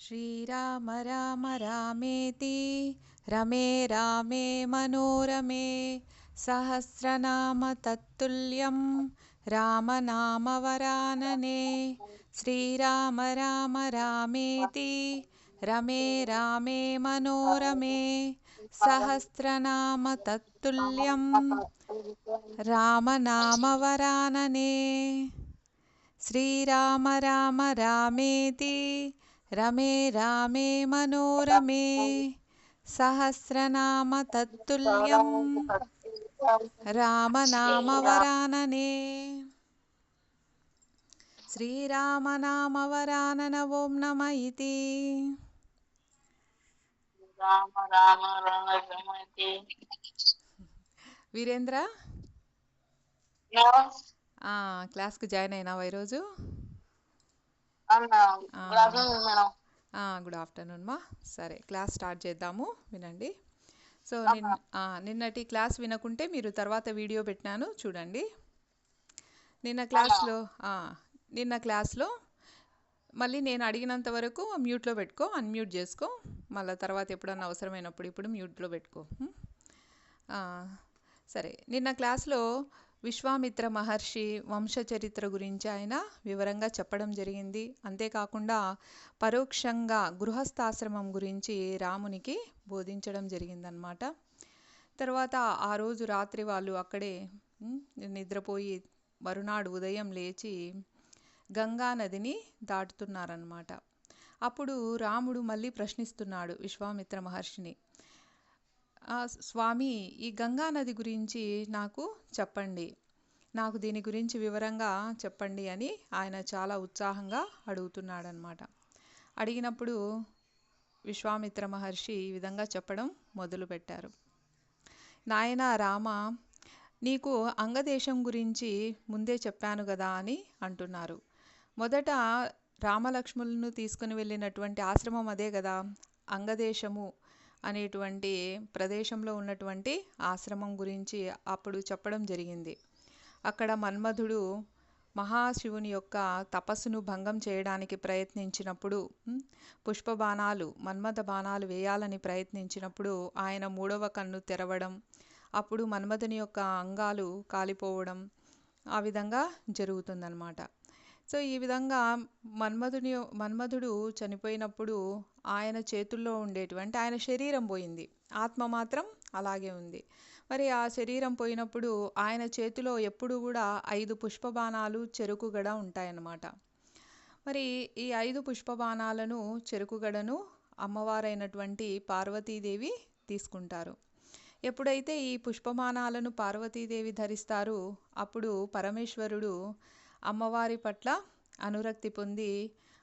श्रीराम राम रामेति रमे रामे मनोरमे सहस्रनाम तत्तुल्यं रामनामवरानने। श्रीराम राम रामेति रमे रामे मनोरमे सहस्रनाम तत्तुल्यं रामनामवरानने। श्रीराम राम रामेति रमे रामे मनोरमे सहस्रनाम तत्तुल्यं रामनामवरानने। श्रीरामनामवरानन ओं नमः इति। రామ రామ రామ రమతి వీరేంద్ర క్లాస్కి జాయిన్ అయినావా ఈరోజు? గుడ్ ఆఫ్టర్నూన్ మా. సరే, క్లాస్ స్టార్ట్ చేద్దాము, వినండి. సో నిన్నటి క్లాస్ వినకుంటే మీరు తర్వాత వీడియో పెట్టినాను చూడండి. నిన్న క్లాస్లో మళ్ళీ నేను అడిగినంత వరకు మ్యూట్లో పెట్టుకో, అన్మ్యూట్ చేసుకో, మళ్ళీ తర్వాత ఎప్పుడన్నా అవసరమైనప్పుడు ఇప్పుడు మ్యూట్లో పెట్టుకో. సరే, నిన్న క్లాస్లో విశ్వామిత్ర మహర్షి వంశచరిత్ర గురించి ఆయన వివరంగా చెప్పడం జరిగింది. అంతేకాకుండా పరోక్షంగా గృహస్థాశ్రమం గురించి రామునికి బోధించడం జరిగిందనమాట. తర్వాత ఆ రోజు రాత్రి వాళ్ళు అక్కడే నిద్రపోయి మరునాడు ఉదయం లేచి గంగా నదిని దాటుతున్నారన్నమాట. అప్పుడు రాముడు మళ్ళీ ప్రశ్నిస్తున్నాడు విశ్వామిత్ర మహర్షిని, స్వామి, ఈ గంగా నది గురించి నాకు చెప్పండి, నాకు దీని గురించి వివరంగా చెప్పండి అని ఆయన చాలా ఉత్సాహంగా అడుగుతున్నాడనమాట. అడిగినప్పుడు విశ్వామిత్ర మహర్షి ఈ విధంగా చెప్పడం మొదలుపెట్టారు. నాయనా రామ, నీకు అంగదేశం గురించి ముందే చెప్పాను కదా అని అంటున్నారు. మొదట రామలక్ష్మణులను తీసుకుని వెళ్ళినటువంటి ఆశ్రమం అదే కదా, అంగదేశము అనేటువంటి ప్రదేశంలో ఉన్నటువంటి ఆశ్రమం గురించి అప్పుడు చెప్పడం జరిగింది. అక్కడ మన్మధుడు మహాశివుని యొక్క తపస్సును భంగం చేయడానికి ప్రయత్నించినప్పుడు, పుష్పబాణాలు మన్మథ బాణాలు వేయాలని ప్రయత్నించినప్పుడు ఆయన మూడవ కన్ను తెరవడం, అప్పుడు మన్మథుని యొక్క అంగాలు కాలిపోవడం, ఆ విధంగా జరుగుతుందన్నమాట. సో ఈ విధంగా మన్మధుడు చనిపోయినప్పుడు ఆయన చేతుల్లో ఉండేటువంటి ఆయన శరీరం పోయింది, ఆత్మ మాత్రం అలాగే ఉంది. మరి ఆ శరీరం పోయినప్పుడు ఆయన చేతిలో ఎప్పుడు కూడా 5 పుష్పబాణాలు చెరుకుగడ ఉంటాయన్నమాట. మరి ఈ 5 పుష్పబాణాలను చెరుకుగడను అమ్మవారైనటువంటి పార్వతీదేవి తీసుకుంటారు. ఎప్పుడైతే ఈ పుష్పబాణాలను పార్వతీదేవి ధరిస్తారో అప్పుడు పరమేశ్వరుడు అమ్మవారి పట్ల అనురక్తి పొంది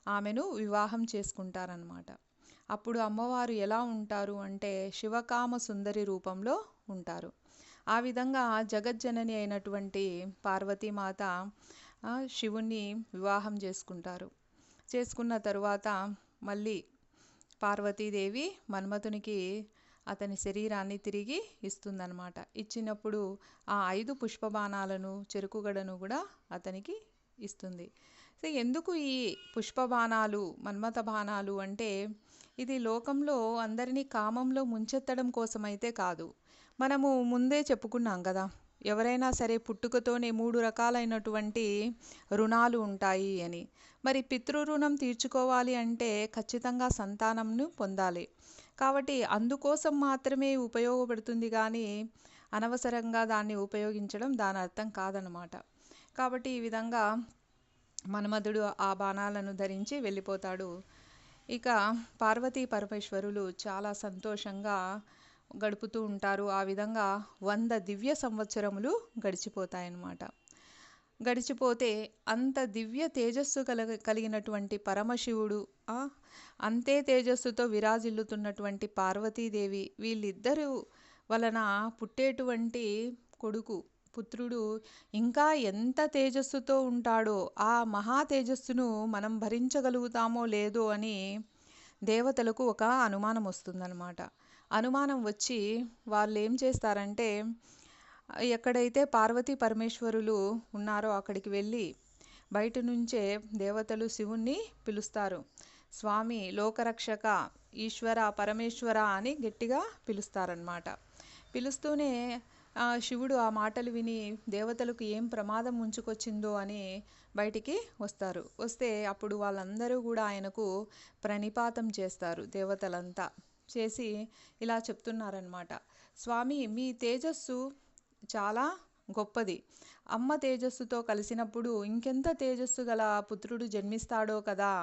ఆమెను వివాహం చేసుకుంటారన్నమాట. అప్పుడు అమ్మవారు ఎలా ఉంటారు అంటే శివకామ సుందరి రూపంలో ఉంటారు. ఆ విధంగా జగజ్జనని అయినటువంటి పార్వతీమాత శివుణ్ణి వివాహం చేసుకుంటారు. చేసుకున్న తరువాత మళ్ళీ పార్వతీదేవి మన్మథునికి అతని శరీరాన్ని తిరిగి ఇస్తుందన్నమాట. ఇచ్చినప్పుడు ఆ 5 పుష్పబాణాలను చెరుకుగడను కూడా అతనికి ఇస్తుంది. సో ఎందుకు ఈ పుష్పబాణాలు మన్మథ బాణాలు అంటే ఇది లోకంలో అందరినీ కామంలో ముంచెత్తడం కోసమైతే కాదు. మనము ముందే చెప్పుకున్నాం కదా, ఎవరైనా సరే పుట్టుకతోనే 3 రకాలైనటువంటి రుణాలు ఉంటాయి అని. మరి పితృరుణం తీర్చుకోవాలి అంటే ఖచ్చితంగా సంతానంను పొందాలి. కాబట్టి అందుకోసం మాత్రమే ఉపయోగపడుతుంది కానీ అనవసరంగా దాన్ని ఉపయోగించడం దాని అర్థం కాదనమాట. కాబట్టి ఈ విధంగా మన్మధుడు ఆ బాణాలను ధరించి వెళ్ళిపోతాడు. ఇక పార్వతీ పరమేశ్వరులు చాలా సంతోషంగా గడుపుతూ ఉంటారు. ఆ విధంగా 100 దివ్య సంవత్సరములు గడిచిపోతాయన్నమాట. గడిచిపోతే అంత దివ్య తేజస్సు కలిగినటువంటి పరమశివుడు, అంతే తేజస్సుతో విరాజిల్లుతున్నటువంటి పార్వతీదేవి, వీళ్ళిద్దరూ వలన పుట్టేటువంటి పుత్రుడు ఇంకా ఎంత తేజస్సుతో ఉంటాడో ఆ మహా తేజస్సును మనం భరించగలుగుతామో లేదో అని దేవతలకు ఒక అనుమానం వస్తుందన్నమాట. అనుమానం వచ్చి వాళ్ళు ఏం చేస్తారంటే ఎక్కడైతే పార్వతీ పరమేశ్వరులు ఉన్నారో అక్కడికి వెళ్ళి బయట నుంచే దేవతలు శివుణ్ణి పిలుస్తారు. స్వామి, లోకరక్షక, ఈశ్వర, పరమేశ్వర అని గట్టిగా పిలుస్తారనమాట. పిలుస్తూనే శివుడు ఆ మాటలు విని దేవతలకు ఏం ప్రమాదం ముంచుకొచ్చిందో అని బయటికి వస్తారు. వస్తే అప్పుడు వాళ్ళందరూ కూడా ఆయనకు ప్రణిపాతం చేస్తారు. దేవతలంతా చేసి ఇలా చెప్తున్నారనమాట. స్వామి, మీ తేజస్సు చాలా గొప్పది. అమ్మ తేజస్సుతో కలిసినప్పుడు ఇంకెంత తేజస్సు గల పుత్రుడు జన్మిస్తాడో కదా.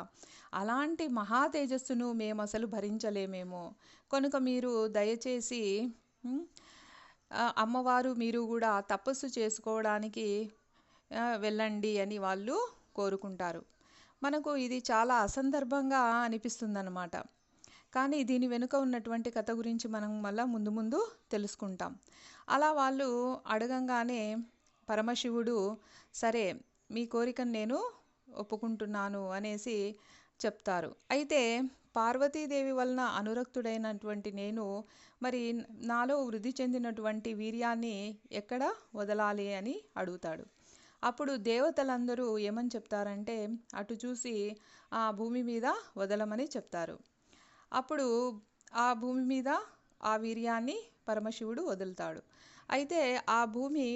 అలాంటి మహా తేజస్సును మేము అసలు భరించలేమేమో. కనుక మీరు దయచేసి అమ్మవారు మీరు కూడా తపస్సు చేసుకోవడానికి వెళ్ళండి అని వాళ్ళు కోరుకుంటారు. మనకు ఇది చాలా అసందర్భంగా అనిపిస్తుందన్నమాట. కానీ దీని వెనుక ఉన్నటువంటి కథ గురించి మనం మళ్ళీ ముందు ముందు తెలుసుకుంటాం. అలా వాళ్ళు అడగంగానే పరమశివుడు సరే మీ కోరికను నేను ఒప్పుకుంటున్నాను అనేసి చెప్తారు. అయితే పార్వతీదేవి వలన అనురక్తుడైనటువంటి నేను మరి నాలో వృద్ధి చెందినటువంటి వీర్యాన్ని ఎక్కడ వదలాలి అని అడుగుతాడు. అప్పుడు దేవతలందరూ ఏమని చెప్తారంటే అటు చూసి ఆ భూమి మీద వదలమని చెప్తారు. అప్పుడు ఆ భూమి మీద ఆ వీర్యాన్ని పరమశివుడు వదులుతాడు. అయితే ఆ భూమి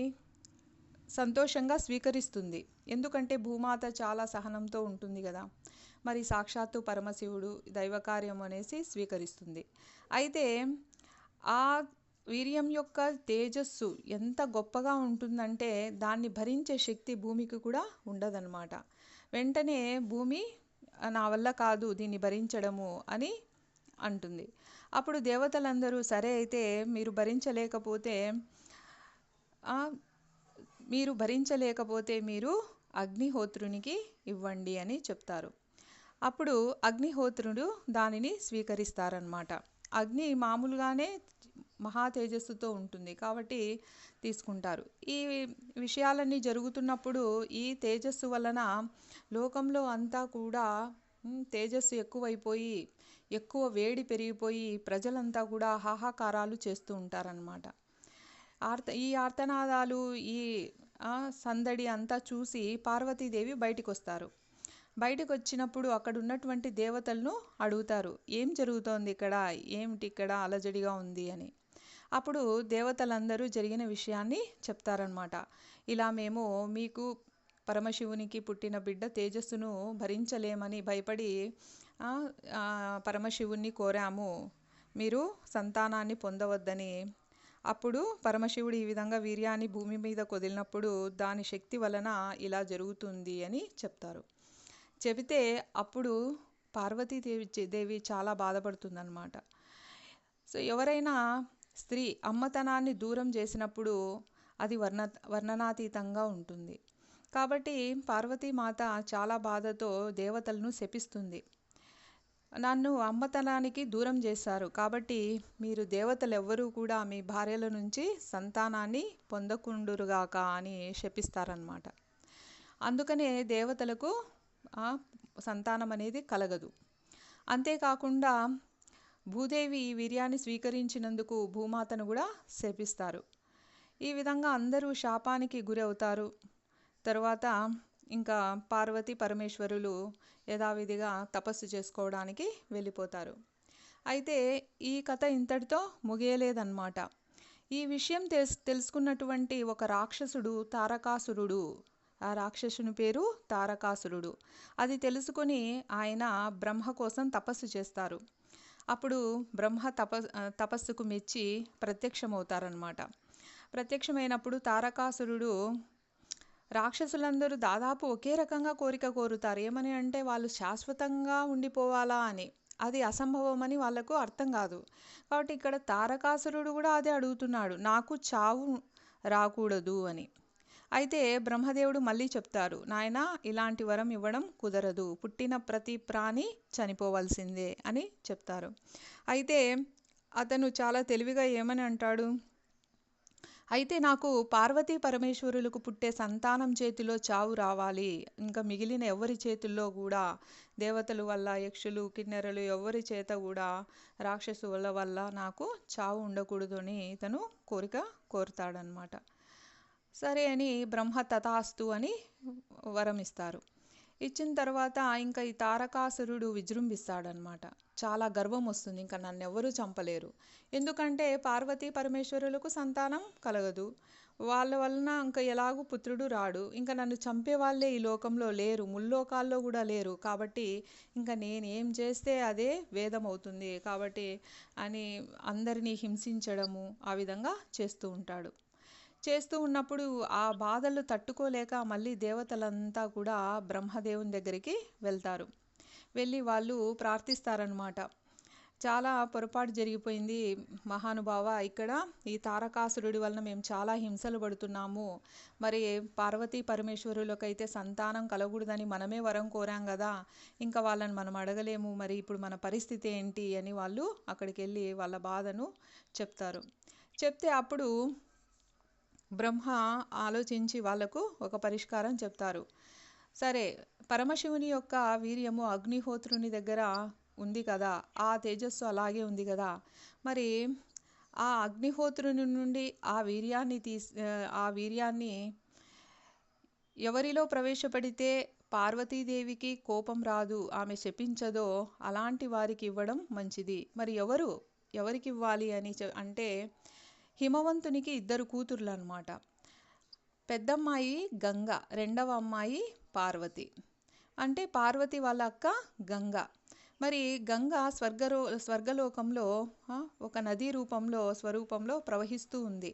సంతోషంగా స్వీకరిస్తుంది. ఎందుకంటే భూమాత చాలా సహనంతో ఉంటుంది కదా. మరి సాక్షాత్తు పరమశివుడు దైవకార్యం అనేసి స్వీకరిస్తుంది. అయితే ఆ వీర్యం యొక్క తేజస్సు ఎంత గొప్పగా ఉంటుందంటే దాన్ని భరించే శక్తి భూమికి కూడా ఉండదన్నమాట. వెంటనే భూమి నా వల్ల కాదు దీన్ని భరించడము అని అంటుంది. అప్పుడు దేవతలందరూ సరే అయితే మీరు భరించలేకపోతే మీరు అగ్నిహోత్రునికి ఇవ్వండి అని చెప్తారు. అప్పుడు అగ్నిహోత్రుడు దానిని స్వీకరిస్తారనమాట. అగ్ని మామూలుగానే మహా తేజస్సుతో ఉంటుంది కాబట్టి తీసుకుంటారు. ఈ విషయాలన్నీ జరుగుతున్నప్పుడు ఈ తేజస్సు వలన లోకంలో అంతా కూడా తేజస్సు ఎక్కువైపోయి ఎక్కువ వేడి పెరిగిపోయి ప్రజలంతా కూడా హాహాకారాలు చేస్తూ ఉంటారనమాట. ఈ ఆర్తనాదాలు ఈ సందడి అంతా చూసి పార్వతీదేవి బయటికి వస్తారు. బయటకు వచ్చినప్పుడు అక్కడ ఉన్నటువంటి దేవతలను అడుగుతారు, ఏం జరుగుతోంది ఇక్కడ, ఏమిటి ఇక్కడ అలజడిగా ఉంది అని. అప్పుడు దేవతలందరూ జరిగిన విషయాన్ని చెప్తారనమాట. ఇలా మేము మీకు పరమశివునికి పుట్టిన బిడ్డ తేజస్సును భరించలేమని భయపడి పరమశివుణ్ణి కోరాము, మీరు సంతానాన్ని పొందవద్దని. అప్పుడు పరమశివుడు ఈ విధంగా వీర్యాన్ని భూమి మీద కొదిలినప్పుడు దాని శక్తి వలన ఇలా జరుగుతుంది అని చెప్తారు. చెబితే అప్పుడు పార్వతీదేవి చాలా బాధపడుతుందన్నమాట. సో ఎవరైనా స్త్రీ అమ్మతనాన్ని దూరం చేసినప్పుడు అది వర్ణనాతీతంగా ఉంటుంది. కాబట్టి పార్వతీమాత చాలా బాధతో దేవతలను శపిస్తుంది. నన్ను అమ్మతనానికి దూరం చేశారు కాబట్టి మీరు దేవతలు ఎవ్వరూ కూడా మీ భార్యల నుంచి సంతానాన్ని పొందకుండురుగాక అని శపిస్తారనమాట. అందుకనే దేవతలకు సంతానం అనేది కలగదు. అంతేకాకుండా భూదేవి ఈ వీర్యాన్ని స్వీకరించినందుకు భూమాతను కూడా శపిస్తారు. ఈ విధంగా అందరూ శాపానికి గురి అవుతారు. తరువాత ఇంకా పార్వతీ పరమేశ్వరులు యథావిధిగా తపస్సు చేసుకోవడానికి వెళ్ళిపోతారు. అయితే ఈ కథ ఇంతటితో ముగియలేదన్నమాట. ఈ విషయం తెలుసుకున్నటువంటి ఒక రాక్షసుడు తారకాసురుడు, ఆ రాక్షసుని పేరు తారకాసురుడు. అది తెలుసుకొని ఆయన బ్రహ్మ కోసం తపస్సు చేస్తారు. అప్పుడు బ్రహ్మ తపస్సుకు మెచ్చి ప్రత్యక్షమవుతారనమాట. ప్రత్యక్షమైనప్పుడు తారకాసురుడు రాక్షసులందరూ దాదాపు ఒకే రకంగా కోరిక కోరుతారు. ఏమని అంటే వాళ్ళు శాశ్వతంగా ఉండిపోవాలా అని. అది అసంభవం అని వాళ్ళకు అర్థం కాదు. కాబట్టి ఇక్కడ తారకాసురుడు కూడా అదే అడుగుతున్నాడు, నాకు చావు రాకూడదు అని. అయితే బ్రహ్మదేవుడు మళ్ళీ చెప్తారు, నాయనా ఇలాంటి వరం ఇవ్వడం కుదరదు, పుట్టిన ప్రతి ప్రాణి చనిపోవలసిందే అని చెప్తారు. అయితే అతను చాలా తెలివిగా ఏమని అంటాడు, అయితే నాకు పార్వతీ పరమేశ్వరులకు పుట్టే సంతానం చేతిలో చావు రావాలి, ఇంకా మిగిలిన ఎవరి చేతుల్లో కూడా దేవతల వల్ల యక్షులు కిన్నెరలు ఎవరి చేత కూడా రాక్షసుల వల్ల నాకు చావు ఉండకూడదు అని ఇతను కోరుతాడనమాట. సరే అని బ్రహ్మ తథాస్తు అని వరం ఇస్తారు. ఇచ్చిన తర్వాత ఇంకా ఈ తారకాసురుడు విజృంభిస్తాడనమాట. చాలా గర్వం వస్తుంది, ఇంకా నన్నెవ్వరూ చంపలేరు. ఎందుకంటే పార్వతీ పరమేశ్వరులకు సంతానం కలగదు, వాళ్ళ వలన ఇంకా ఎలాగూ పుత్రుడు రాడు, ఇంకా నన్ను చంపే వాళ్ళే ఈ లోకంలో లేరు, ముల్లోకాల్లో కూడా లేరు, కాబట్టి ఇంకా నేనేం చేస్తే అదే వేదం అవుతుంది కాబట్టి అని అందరినీ హింసించడము ఆ విధంగా చేస్తూ ఉంటాడు. చేస్తూ ఉన్నప్పుడు ఆ బాధలు తట్టుకోలేక మళ్ళీ దేవతలంతా కూడా బ్రహ్మదేవుని దగ్గరికి వెళ్తారు. వెళ్ళి వాళ్ళు ప్రార్థిస్తారనమాట. చాలా పొరపాటు జరిగిపోయింది మహానుభావ, ఇక్కడ ఈ తారకాసురుడి వలన మేము చాలా హింసలు పడుతున్నాము, మరి పార్వతీ పరమేశ్వరులకైతే సంతానం కలగకూడదని మనమే వరం కోరాం కదా, ఇంకా వాళ్ళని మనం అడగలేము, మరి ఇప్పుడు మన పరిస్థితి ఏంటి అని వాళ్ళు అక్కడికి వెళ్ళి వాళ్ళ బాధను చెప్తారు. చెప్తే అప్పుడు బ్రహ్మ ఆలోచించి వాళ్లకు ఒక పరిష్కారం చెప్తారు. సరే, పరమశివుని యొక్క వీర్యము అగ్నిహోత్రుని దగ్గర ఉంది కదా, ఆ తేజస్సు అలాగే ఉంది కదా, మరి ఆ అగ్నిహోత్రుని నుండి ఆ వీర్యాన్ని ఎవరిలో ప్రవేశపెడితే పార్వతీదేవికి కోపం రాదు, ఆమె శపించదో అలాంటి వారికి ఇవ్వడం మంచిది. మరి ఎవరికి ఇవ్వాలి అని అంటే హిమవంతునికి 2 కూతుర్లు అన్నమాట. పెద్దమ్మాయి గంగ, రెండవ అమ్మాయి పార్వతి. అంటే పార్వతి వాళ్ళ అక్క గంగ. మరి గంగ స్వర్గలోకంలో ఒక నదీ స్వరూపంలో ప్రవహిస్తూ ఉంది.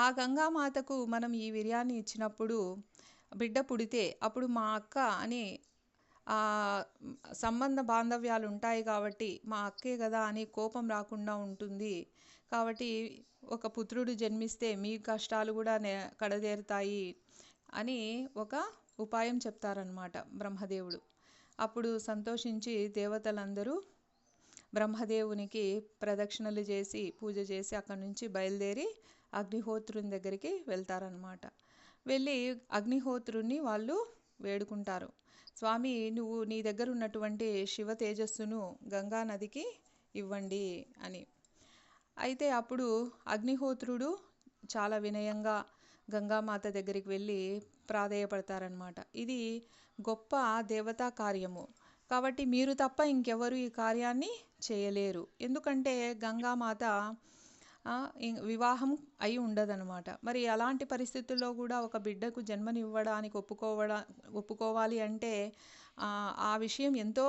ఆ గంగామాతకు మనం ఈ వీర్యాన్ని ఇచ్చినప్పుడు బిడ్డ పుడితే అప్పుడు మా అక్క అని సంబంధ బాంధవ్యాలు ఉంటాయి కాబట్టి మా అక్కే కదా అని కోపం రాకుండా ఉంటుంది. కాబట్టి ఒక పుత్రుడు జన్మిస్తే మీ కష్టాలు కూడా కడదేరుతాయి అని ఒక ఉపాయం చెప్తారనమాట బ్రహ్మదేవుడు. అప్పుడు సంతోషించి దేవతలందరూ బ్రహ్మదేవునికి ప్రదక్షిణలు చేసి పూజ చేసి అక్కడి నుంచి బయలుదేరి అగ్నిహోత్రుని దగ్గరికి వెళ్తారనమాట. వెళ్ళి అగ్నిహోత్రుని వాళ్ళు వేడుకుంటారు, స్వామి నువ్వు నీ దగ్గర ఉన్నటువంటి శివ తేజస్సును గంగా నదికి ఇవ్వండి అని. అయితే అప్పుడు అగ్నిహోత్రుడు చాలా వినయంగా గంగామాత దగ్గరికి వెళ్ళి ప్రాధేయపడతారనమాట. ఇది గొప్ప దేవతా కార్యము కాబట్టి మీరు తప్ప ఇంకెవరు ఈ కార్యాన్ని చేయలేరు. ఎందుకంటే గంగామాత వివాహం అయి ఉండదనమాట. మరి అలాంటి పరిస్థితుల్లో కూడా ఒక బిడ్డకు జన్మనివ్వడానికి ఒప్పుకోవాలి అంటే ఆ విషయం ఎంతో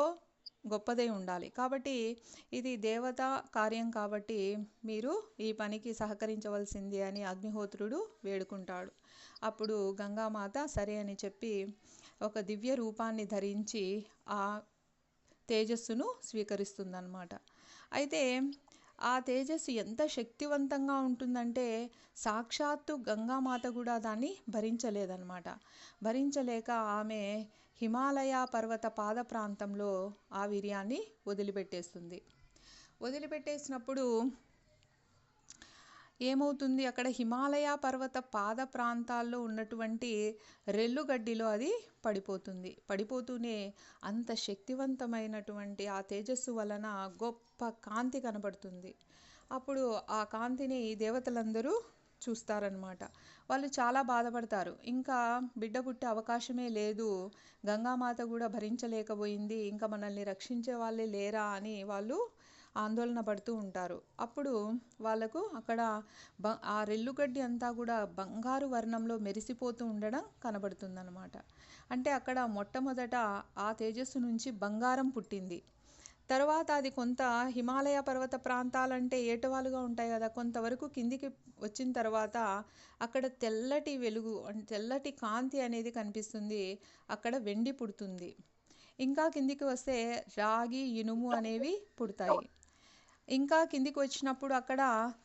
గొప్పదై ఉండాలి. కాబట్టి ఇది దేవతా కార్యం కాబట్టి మీరు ఈ పనికి సహకరించవలసింది అని అగ్నిహోత్రుడు వేడుకుంటాడు. అప్పుడు గంగామాత సరే అని చెప్పి ఒక దివ్య రూపాన్ని ధరించి ఆ తేజస్సును స్వీకరిస్తుందన్నమాట. అయితే ఆ తేజస్సు ఎంత శక్తివంతంగా ఉంటుందంటే సాక్షాత్తు గంగామాత కూడా దాన్ని భరించలేదన్నమాట. భరించలేక ఆమె హిమాలయ పర్వత పాద ప్రాంతంలో ఆ వీర్యాన్ని వదిలిపెట్టేస్తుంది. వదిలిపెట్టేసినప్పుడు ఏమవుతుంది, అక్కడ హిమాలయ పర్వత పాద ప్రాంతాల్లో ఉన్నటువంటి రెల్లుగడ్డిలో అది పడిపోతూనే అంత శక్తివంతమైనటువంటి ఆ తేజస్సు వలన గొప్ప కాంతి కనబడుతుంది. అప్పుడు ఆ కాంతిని దేవతలందరూ చూస్తారనమాట. వాళ్ళు చాలా బాధపడతారు, ఇంకా బిడ్డ పుట్టే అవకాశమే లేదు, గంగామాత కూడా భరించలేకపోయింది, ఇంకా మనల్ని రక్షించే వాళ్ళే లేరా అని వాళ్ళు ఆందోళన పడుతూ ఉంటారు. అప్పుడు వాళ్ళకు అక్కడ ఆ రెల్లుగడ్డి అంతా కూడా బంగారు వర్ణంలో మెరిసిపోతూ ఉండడం కనబడుతుందన్నమాట. అంటే అక్కడ మొట్టమొదట ఆ తేజస్సు నుంచి బంగారం పుట్టింది. తర్వాత అది కొంత హిమాలయ పర్వత ప్రాంతాలంటే ఏటవాలుగా ఉంటాయి కదా, కొంతవరకు కిందికి వచ్చిన తర్వాత అక్కడ తెల్లటి వెలుగు తెల్లటి కాంతి అనేది కనిపిస్తుంది. అక్కడ వెండి పుడుతుంది. ఇంకా కిందికి వస్తే రాగి, ఇనుము అనేవి పుడతాయి. ఇంకా కిందికి వచ్చినప్పుడు అక్కడ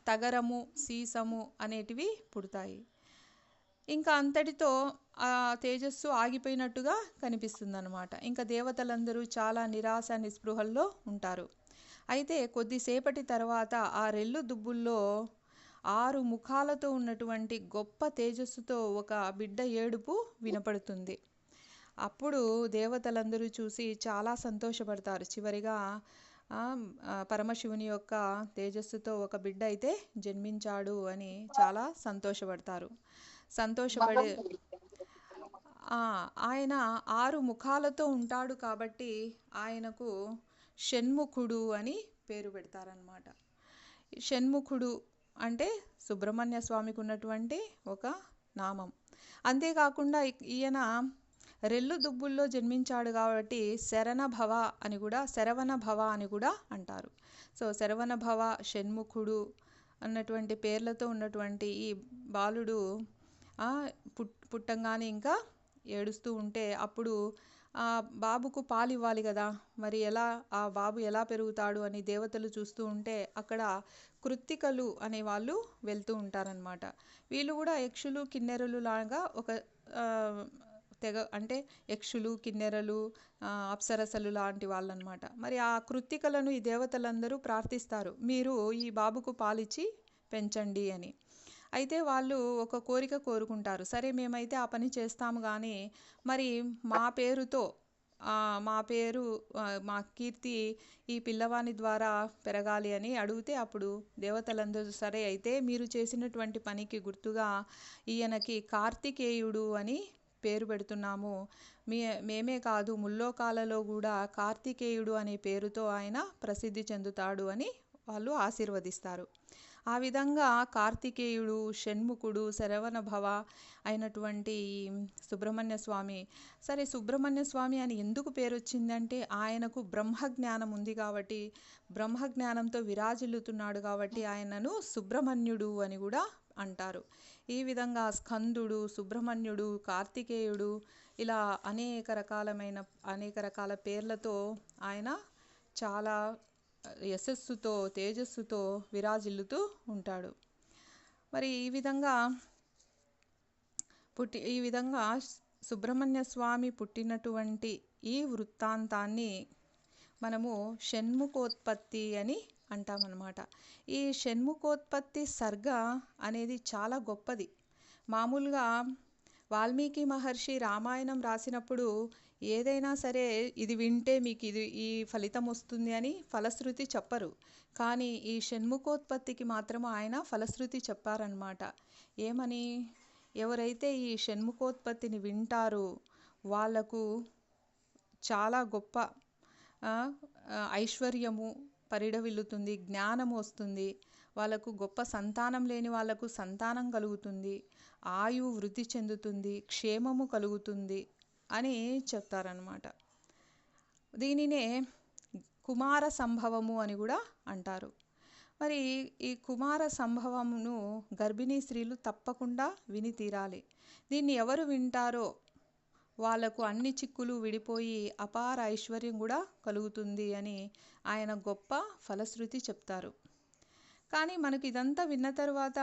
తగరము, సీసము అనేటివి పుడతాయి. ఇంకా అంతటితో ఆ తేజస్సు ఆగిపోయినట్టుగా కనిపిస్తుందన్నమాట. ఇంకా దేవతలందరూ చాలా నిరాశ నిస్పృహల్లో ఉంటారు. అయితే కొద్దిసేపటి తర్వాత ఆ రెల్లు దుబ్బుల్లో 6 ముఖాలతో ఉన్నటువంటి గొప్ప తేజస్సుతో ఒక బిడ్డ ఏడుపు వినపడుతుంది. అప్పుడు దేవతలందరూ చూసి చాలా సంతోషపడతారు. చివరిగా పరమశివుని యొక్క తేజస్సుతో ఒక బిడ్డ అయితే జన్మించాడు అని చాలా సంతోషపడతారు. సంతోషపడి ఆయన 6 ముఖాలతో ఉంటాడు కాబట్టి ఆయనకు షణ్ముఖుడు అని పేరు పెడతారనమాట. షణ్ముఖుడు అంటే సుబ్రహ్మణ్య స్వామికి ఉన్నటువంటి ఒక నామం. అంతేకాకుండా ఈయన రెల్లు దుబ్బుల్లో జన్మించాడు కాబట్టి శరవణ భవ అని కూడా అంటారు. సో శరవణ భవ, షణ్ముఖుడు అన్నటువంటి పేర్లతో ఉన్నటువంటి ఈ బాలుడు పుట్టంగానే ఇంకా ఏడుస్తూ ఉంటే అప్పుడు ఆ బాబుకు పాలు ఇవ్వాలి కదా, మరి ఆ బాబు ఎలా పెరుగుతాడు అని దేవతలు చూస్తూ ఉంటే అక్కడ కృత్తికలు అనే వాళ్ళు వెళ్తూ ఉంటారనమాట. వీళ్ళు కూడా యక్షులు కిన్నెరలు లాగా ఒక తెగ, అంటే యక్షులు కిన్నెరలు అప్సరసలు లాంటి వాళ్ళు అనమాట. మరి ఆ కృత్తికలను ఈ దేవతలందరూ ప్రార్థిస్తారు, మీరు ఈ బాబుకు పాలిచ్చి పెంచండి అని. అయితే వాళ్ళు ఒక కోరిక కోరుకుంటారు, సరే మేమైతే ఆ పని చేస్తాము, కానీ మరి మా పేరుతో మా కీర్తి ఈ పిల్లవాని ద్వారా పెరగాలి అని అడిగితే అప్పుడు దేవతలందరూ సరే అయితే మీరు చేసినటువంటి పనికి గుర్తుగా ఈయనకి కార్తికేయుడు అని పేరు పెడుతున్నాము, మేమే కాదు ముల్లోకాలలో కూడా కార్తికేయుడు అనే పేరుతో ఆయన ప్రసిద్ధి చెందుతాడు అని వాళ్ళు ఆశీర్వదిస్తారు. ఆ విధంగా కార్తికేయుడు, షణ్ముఖుడు, శరవణ భవ అయినటువంటి సుబ్రహ్మణ్య స్వామి. సరే సుబ్రహ్మణ్య స్వామి అని ఎందుకు పేరు వచ్చిందంటే ఆయనకు బ్రహ్మజ్ఞానం ఉంది కాబట్టి, బ్రహ్మజ్ఞానంతో విరాజిల్లుతున్నాడు కాబట్టి ఆయనను సుబ్రహ్మణ్యుడు అని కూడా అంటారు. ఈ విధంగా స్కందుడు, సుబ్రహ్మణ్యుడు, కార్తికేయుడు ఇలా అనేక రకాల పేర్లతో ఆయన చాలా యశస్సుతో తేజస్సుతో విరాజిల్లుతూ ఉంటాడు. మరి ఈ విధంగా సుబ్రహ్మణ్య స్వామి పుట్టినటువంటి ఈ వృత్తాంతాన్ని మనము షణ్ముఖోత్పత్తి అని అంటామన్నమాట. ఈ షణ్ముఖోత్పత్తి సర్గ అనేది చాలా గొప్పది. మామూలుగా వాల్మీకి మహర్షి రామాయణం రాసినప్పుడు ఏదైనా సరే ఇది వింటే మీకు ఈ ఫలితం వస్తుంది అని ఫలశ్రుతి చెప్పరు, కానీ ఈ షణ్ముఖోత్పత్తికి మాత్రం ఆయన ఫలశ్రుతి చెప్పారనమాట. ఏమని? ఎవరైతే ఈ షణ్ముఖోత్పత్తిని వింటారో వాళ్లకు చాలా గొప్ప ఐశ్వర్యము పరిఢవిల్లుతుంది, జ్ఞానం వస్తుంది, వాళ్ళకు గొప్ప సంతానం లేని వాళ్ళకు సంతానం కలుగుతుంది, ఆయువు వృద్ధి చెందుతుంది, క్షేమము కలుగుతుంది అని చెప్తారనమాట. దీనినే కుమార సంభవము అని కూడా అంటారు. మరి ఈ కుమార సంభవమును గర్భిణీ స్త్రీలు తప్పకుండా విని తీరాలి. దీన్ని ఎవరు వింటారో వాళ్లకు అన్ని చిక్కులు విడిపోయి అపార ఐశ్వర్యం కూడా కలుగుతుంది అని ఆయన గొప్ప ఫలశ్రుతి చెప్తారు. కానీ మనకి ఇదంతా విన్న తర్వాత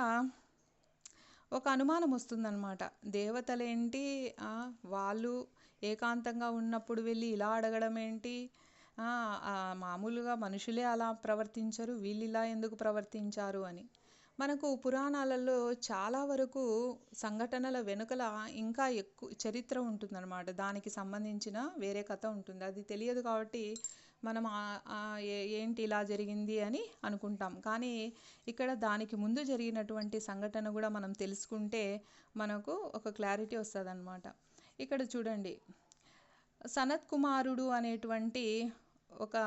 ఒక అనుమానం వస్తుందన్నమాట. దేవతలేంటి, వాళ్ళు ఏకాంతంగా ఉన్నప్పుడు వెళ్ళి ఇలా అడగడం ఏంటి, మామూలుగా మనుషులే అలా ప్రవర్తించరు, వీళ్ళు ఇలా ఎందుకు ప్రవర్తించారు అని. మనకు పురాణాలలో చాలా వరకు సంఘటనల వెనుకల ఇంకా ఎక్కువ చరిత్ర ఉంటుందన్నమాట. దానికి సంబంధించిన వేరే కథ ఉంటుంది, అది తెలియదు కాబట్టి మనం ఏంటి ఇలా జరిగింది అని అనుకుంటాం. కానీ ఇక్కడ దానికి ముందు జరిగినటువంటి సంఘటన కూడా మనం తెలుసుకుంటే మనకు ఒక క్లారిటీ వస్తుంది అన్నమాట. ఇక్కడ చూడండి, సనత్ కుమారుడు అనేటువంటి ఒక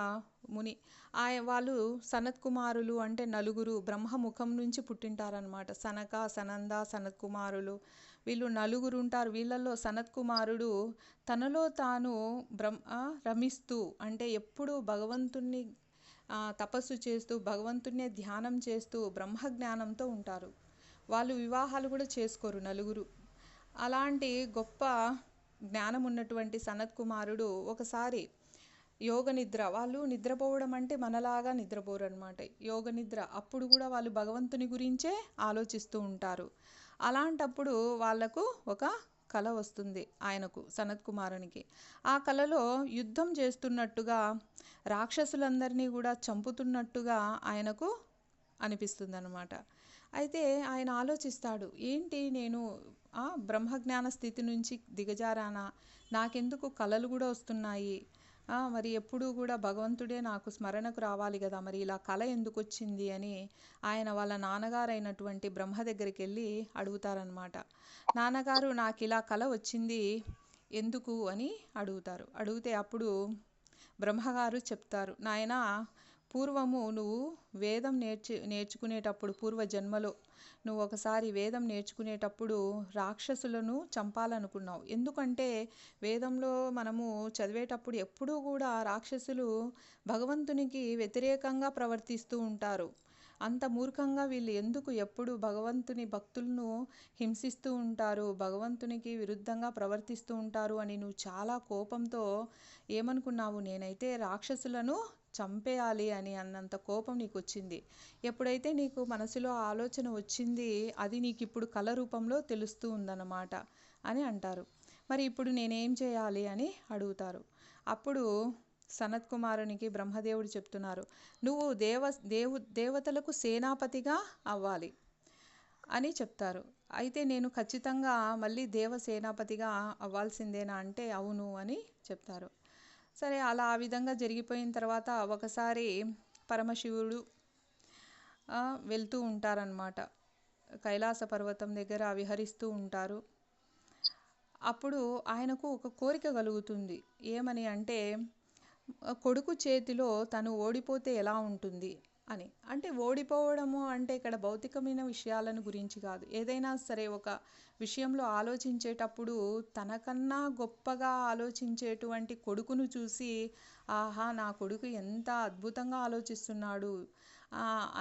ముని, వాళ్ళు సనత్ కుమారులు అంటే నలుగురు బ్రహ్మముఖం నుంచి పుట్టింటారనమాట. సనక, సనంద, సనత్ కుమారులు వీళ్ళు నలుగురు ఉంటారు. వీళ్ళల్లో సనత్ కుమారుడు తనలో తాను రమిస్తూ, అంటే ఎప్పుడూ భగవంతుణ్ణి తపస్సు చేస్తూ భగవంతుణ్ణే ధ్యానం చేస్తూ బ్రహ్మజ్ఞానంతో ఉంటారు. వాళ్ళు వివాహాలు కూడా చేసుకోరు నలుగురు. అలాంటి గొప్ప జ్ఞానం ఉన్నటువంటి సనత్ కుమారుడు ఒకసారి యోగ నిద్ర, వాళ్ళు నిద్రపోవడం అంటే మనలాగా నిద్రపోరు అనమాట, యోగ నిద్ర. అప్పుడు కూడా వాళ్ళు భగవంతుని గురించే ఆలోచిస్తూ ఉంటారు. అలాంటప్పుడు వాళ్లకు ఒక కల వస్తుంది ఆయనకు, సనత్ కుమారునికి. ఆ కలలో యుద్ధం చేస్తున్నట్టుగా, రాక్షసులందరినీ కూడా చంపుతున్నట్టుగా ఆయనకు అనిపిస్తుంది అన్నమాట. అయితే ఆయన ఆలోచిస్తాడు, ఏంటి నేను బ్రహ్మజ్ఞాన స్థితి నుంచి దిగజారానా, నాకెందుకు కలలు కూడా వస్తున్నాయి, మరి ఎప్పుడూ కూడా భగవంతుడే నాకు స్మరణకు రావాలి కదా, మరి ఇలా కళ ఎందుకు వచ్చింది అని ఆయన వాళ్ళ నాన్నగారు అయినటువంటి బ్రహ్మ దగ్గరికి వెళ్ళి అడుగుతారనమాట. నాన్నగారు, నాకు ఇలా కళ వచ్చింది, ఎందుకు అని అడుగుతారు. అడిగితే అప్పుడు బ్రహ్మగారు చెప్తారు, నాయనా, పూర్వము నువ్వు వేదం నేర్చుకునేటప్పుడు పూర్వజన్మలో నువ్వు ఒకసారి వేదం నేర్చుకునేటప్పుడు రాక్షసులను చంపాలనుకున్నావు. ఎందుకంటే వేదంలో మనము చదివేటప్పుడు ఎప్పుడూ కూడా రాక్షసులు భగవంతునికి వ్యతిరేకంగా ప్రవర్తిస్తూ ఉంటారు. అంత మూర్ఖంగా వీళ్ళు ఎందుకు ఎప్పుడు భగవంతుని భక్తులను హింసిస్తూ ఉంటారు, భగవంతునికి విరుద్ధంగా ప్రవర్తిస్తూ ఉంటారు అని నువ్వు చాలా కోపంతో ఏమనుకున్నావు, నేనైతే రాక్షసులను చంపేయాలి అని అన్నంత కోపం నీకు వచ్చింది. ఎప్పుడైతే నీకు మనసులో ఆలోచన వచ్చింది, అది నీకు ఇప్పుడు కళ రూపంలో తెలుస్తూ ఉందన్నమాట అని అంటారు. మరి ఇప్పుడు నేనేం చేయాలి అని అడుగుతారు. అప్పుడు సనత్ కుమారునికి బ్రహ్మదేవుడు చెప్తున్నారు, నువ్వు దేవతలకు సేనాపతిగా అవ్వాలి అని చెప్తారు. అయితే నేను ఖచ్చితంగా మళ్ళీ దేవసేనాపతిగా అవ్వాల్సిందేనా అంటే అవును అని చెప్తారు. సరే, అలా ఆ విధంగా జరిగిపోయిన తర్వాత ఒకసారి పరమశివుడు వెళ్తూ ఉంటారనమాట. కైలాస పర్వతం దగ్గర విహరిస్తూ ఉంటారు. అప్పుడు ఆయనకు ఒక కోరిక కలుగుతుంది. ఏమని అంటే, కొడుకు చేతిలో తను ఓడిపోతే ఎలా ఉంటుంది అని. అంటే ఓడిపోవడము అంటే ఇక్కడ భౌతికమైన విషయాలను గురించి కాదు. ఏదైనా సరే ఒక విషయంలో ఆలోచించేటప్పుడు తనకన్నా గొప్పగా ఆలోచించేటువంటి కొడుకును చూసి, ఆహా, నా కొడుకు ఎంత అద్భుతంగా ఆలోచిస్తున్నాడు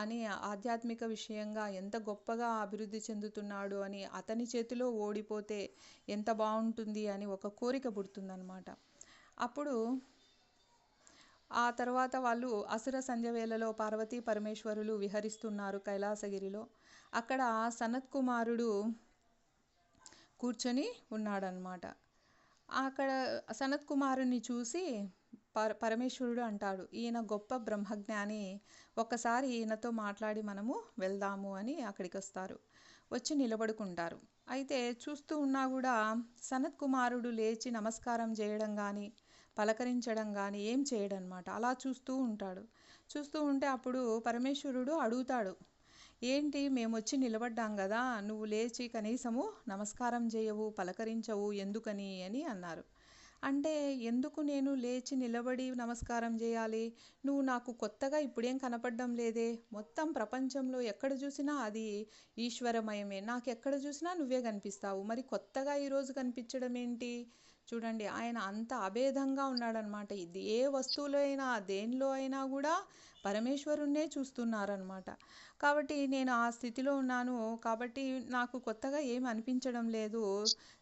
అని, ఆధ్యాత్మిక విషయంగా ఎంత గొప్పగా అభివృద్ధి చెందుతున్నాడు అని, అతని చేతిలో ఓడిపోతే ఎంత బాగుంటుంది అని ఒక కోరిక పుడుతుందన్నమాట. అప్పుడు ఆ తర్వాత వాళ్ళు అసుర సంధ్య వేళలో పార్వతీ పరమేశ్వరులు విహరిస్తున్నారు కైలాసగిరిలో. అక్కడ సనత్ కుమారుడు కూర్చొని ఉన్నాడనమాట. అక్కడ సనత్ కుమారుని చూసి పరమేశ్వరుడు అంటాడు, ఈయన గొప్ప బ్రహ్మజ్ఞాని, ఒక్కసారి ఈయనతో మాట్లాడి మనము వెళ్దాము అని అక్కడికి వస్తారు. వచ్చి నిలబడుకుంటారు. అయితే చూస్తూ ఉన్నా కూడా సనత్ కుమారుడు లేచి నమస్కారం చేయడం కానీ పలకరించడం కానీ ఏం చేయడనమాట. అలా చూస్తూ ఉంటాడు. చూస్తూ ఉంటే అప్పుడు పరమేశ్వరుడు అడుగుతాడు, ఏంటి, మేము వచ్చి నిలబడ్డాం కదా, నువ్వు లేచి కనీసము నమస్కారం చేయవు, పలకరించవు, ఎందుకని అని అన్నారు. అంటే ఎందుకు నేను లేచి నిలబడి నమస్కారం చేయాలి, నువ్వు నాకు కొత్తగా ఇప్పుడేం కనపడడం లేదే, మొత్తం ప్రపంచంలో ఎక్కడ చూసినా అది ఈశ్వరమయమే, నాకు ఎక్కడ చూసినా నువ్వే కనిపిస్తావు, మరి కొత్తగా ఈరోజు కనిపించడం ఏంటి. చూడండి, ఆయన అంత అభేదంగా ఉన్నాడనమాట. ఇది ఏ వస్తువులో అయినా దేనిలో అయినా కూడా పరమేశ్వరుణ్ణే చూస్తున్నారనమాట. కాబట్టి నేను ఆ స్థితిలో ఉన్నాను, కాబట్టి నాకు కొత్తగా ఏం అనిపించడం లేదు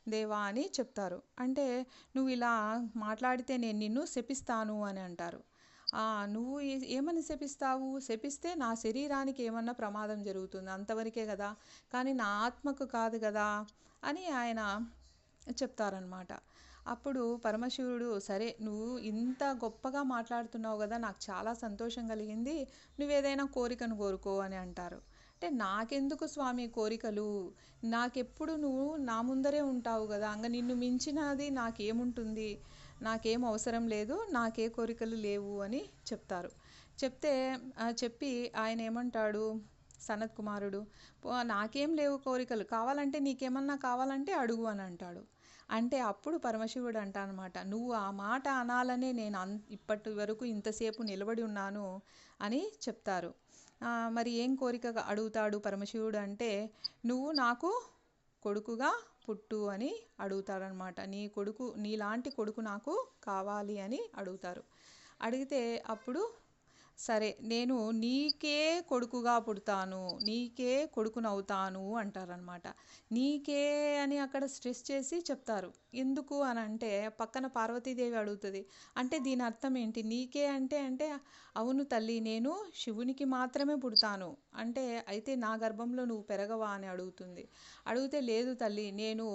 దేవా అని చెప్తారు. అంటే నువ్వు ఇలా మాట్లాడితే నేను నిన్ను శపిస్తాను అని అంటారు. నువ్వు ఏమని శపిస్తావు, శపిస్తే నా శరీరానికి ఏమన్నా ప్రమాదం జరుగుతుంది, అంతవరకే కదా, కానీ నా ఆత్మకు కాదు కదా అని ఆయన చెప్తారనమాట. అప్పుడు పరమశివుడు, సరే నువ్వు ఇంత గొప్పగా మాట్లాడుతున్నావు కదా, నాకు చాలా సంతోషం కలిగింది, నువ్వేదైనా కోరికను కోరుకో అని అంటారు. అంటే నాకెందుకు స్వామి కోరికలు, నాకెప్పుడు నువ్వు నా ముందరే ఉంటావు కదా, అంగ నిన్ను మించినది నాకేముంటుంది, నాకేం అవసరం లేదు, నాకే కోరికలు లేవు అని చెప్తారు. చెప్పి ఆయన ఏమంటాడు, సనత్ కుమారుడు, నాకేం లేవు కోరికలు, కావాలంటే నీకేమన్నా కావాలంటే అడుగు అని అంటాడు. అంటే అప్పుడు పరమశివుడు అంటానమాట, నువ్వు ఆ మాట అనాలనే నేను ఇప్పటి వరకు ఇంతసేపు నిలబడి ఉన్నాను అని చెప్తారు. మరి ఏం కోరిక అడుగుతాడు పరమశివుడు అంటే, నువ్వు నాకు కొడుకుగా పుట్టు అని అడుగుతాడనమాట. నీలాంటి కొడుకు నాకు కావాలి అని అడుగుతారు. అడిగితే అప్పుడు సరే, నేను నీకే కొడుకుగా పుడతాను, నీకే కొడుకునవుతాను అంటారనమాట. నీకే అని అక్కడ స్ట్రెస్ చేసి చెప్తారు. ఎందుకు అని అంటే పక్కన పార్వతీదేవి అడుగుతుంది, అంటే దీని అర్థం ఏంటి, నీకే అంటే అవును తల్లి, నేను శివునికి మాత్రమే పుడతాను అంటే, అయితే నా గర్భంలో నువ్వు పెరగవా అని అడుగుతుంది. అడిగితే లేదు తల్లి, నేను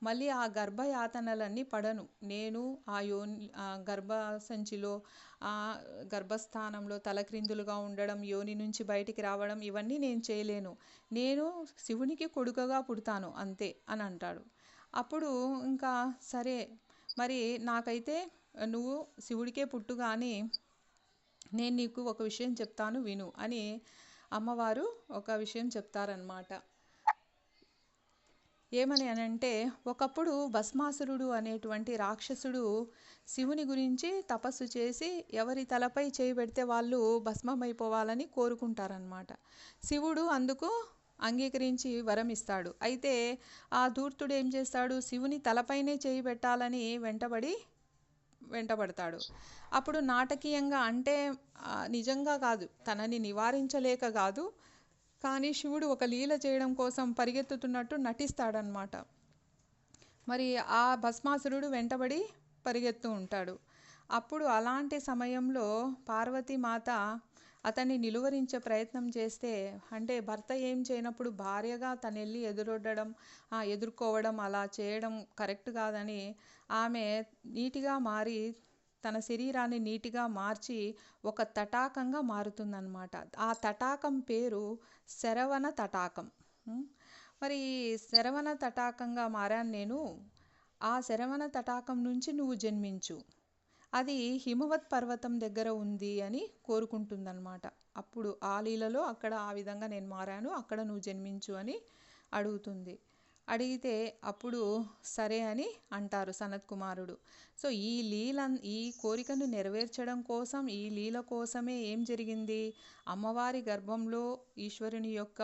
మళ్ళీ ఆ గర్భయాతనలన్నీ పడను, నేను ఆ గర్భ సంచిలో గర్భస్థానంలో తలక్రిందులుగా ఉండడం, యోని నుంచి బయటికి రావడం, ఇవన్నీ నేను చేయలేను, నేను శివునికి కొడుకుగా పుడతాను అంతే అని అంటాడు. అప్పుడు ఇంకా సరే, మరి నాకైతే నువ్వు శివుడికే పుట్టు, కానీ నేను నీకు ఒక విషయం చెప్తాను విను అని అమ్మవారు ఒక విషయం చెప్తారనమాట. ఏమని అనంటే, ఒకప్పుడు భస్మాసురుడు అనేటువంటి రాక్షసుడు శివుని గురించి తపస్సు చేసి ఎవరి తలపై చేయి పెడితే వాళ్ళు భస్మమైపోవాలని కోరుకుంటారనమాట. శివుడు అందుకు అంగీకరించి వరం ఇస్తాడు. అయితే ఆ ధూర్తుడు ఏం చేస్తాడు, శివుని తలపైనే చేయి పెట్టాలని వెంటబడతాడు. అప్పుడు నాటకీయంగా అంటే నిజంగా కాదు, తనని నివారించలేక కాదు, కానీ శివుడు ఒక లీల చేయడం కోసం పరిగెత్తుతున్నట్టు నటిస్తాడనమాట. మరి ఆ భస్మాసురుడు వెంటబడి పరిగెత్తు ఉంటాడు. అప్పుడు అలాంటి సమయంలో పార్వతీమాత అతన్ని నిలువరించే ప్రయత్నం చేస్తే, అంటే భర్త ఏం చేయనప్పుడు భార్యగా తను వెళ్ళి ఎదుర్కోవడం అలా చేయడం కరెక్ట్ కాదని ఆమె నీటిగా మారి తన శరీరాన్ని నీటిగా మార్చి ఒక తటాకంగా మారుతుందన్నమాట. ఆ తటాకం పేరు శరవణ తటాకం. మరి శరవణ తటాకంగా మారాను నేను, ఆ శరవణ తటాకం నుంచి నువ్వు జన్మించు, అది హిమవత్ పర్వతం దగ్గర ఉంది అని కోరుకుంటుందన్నమాట. అప్పుడు ఆ లీలలో అక్కడ ఆ విధంగా నేను మారాను, అక్కడ నువ్వు జన్మించు అని అడుగుతుంది. అడిగితే అప్పుడు సరే అని అంటారు సనత్ కుమారుడు. సో ఈ కోరికను నెరవేర్చడం కోసం, ఈ లీల కోసమే ఏం జరిగింది, అమ్మవారి గర్భంలో ఈశ్వరుని యొక్క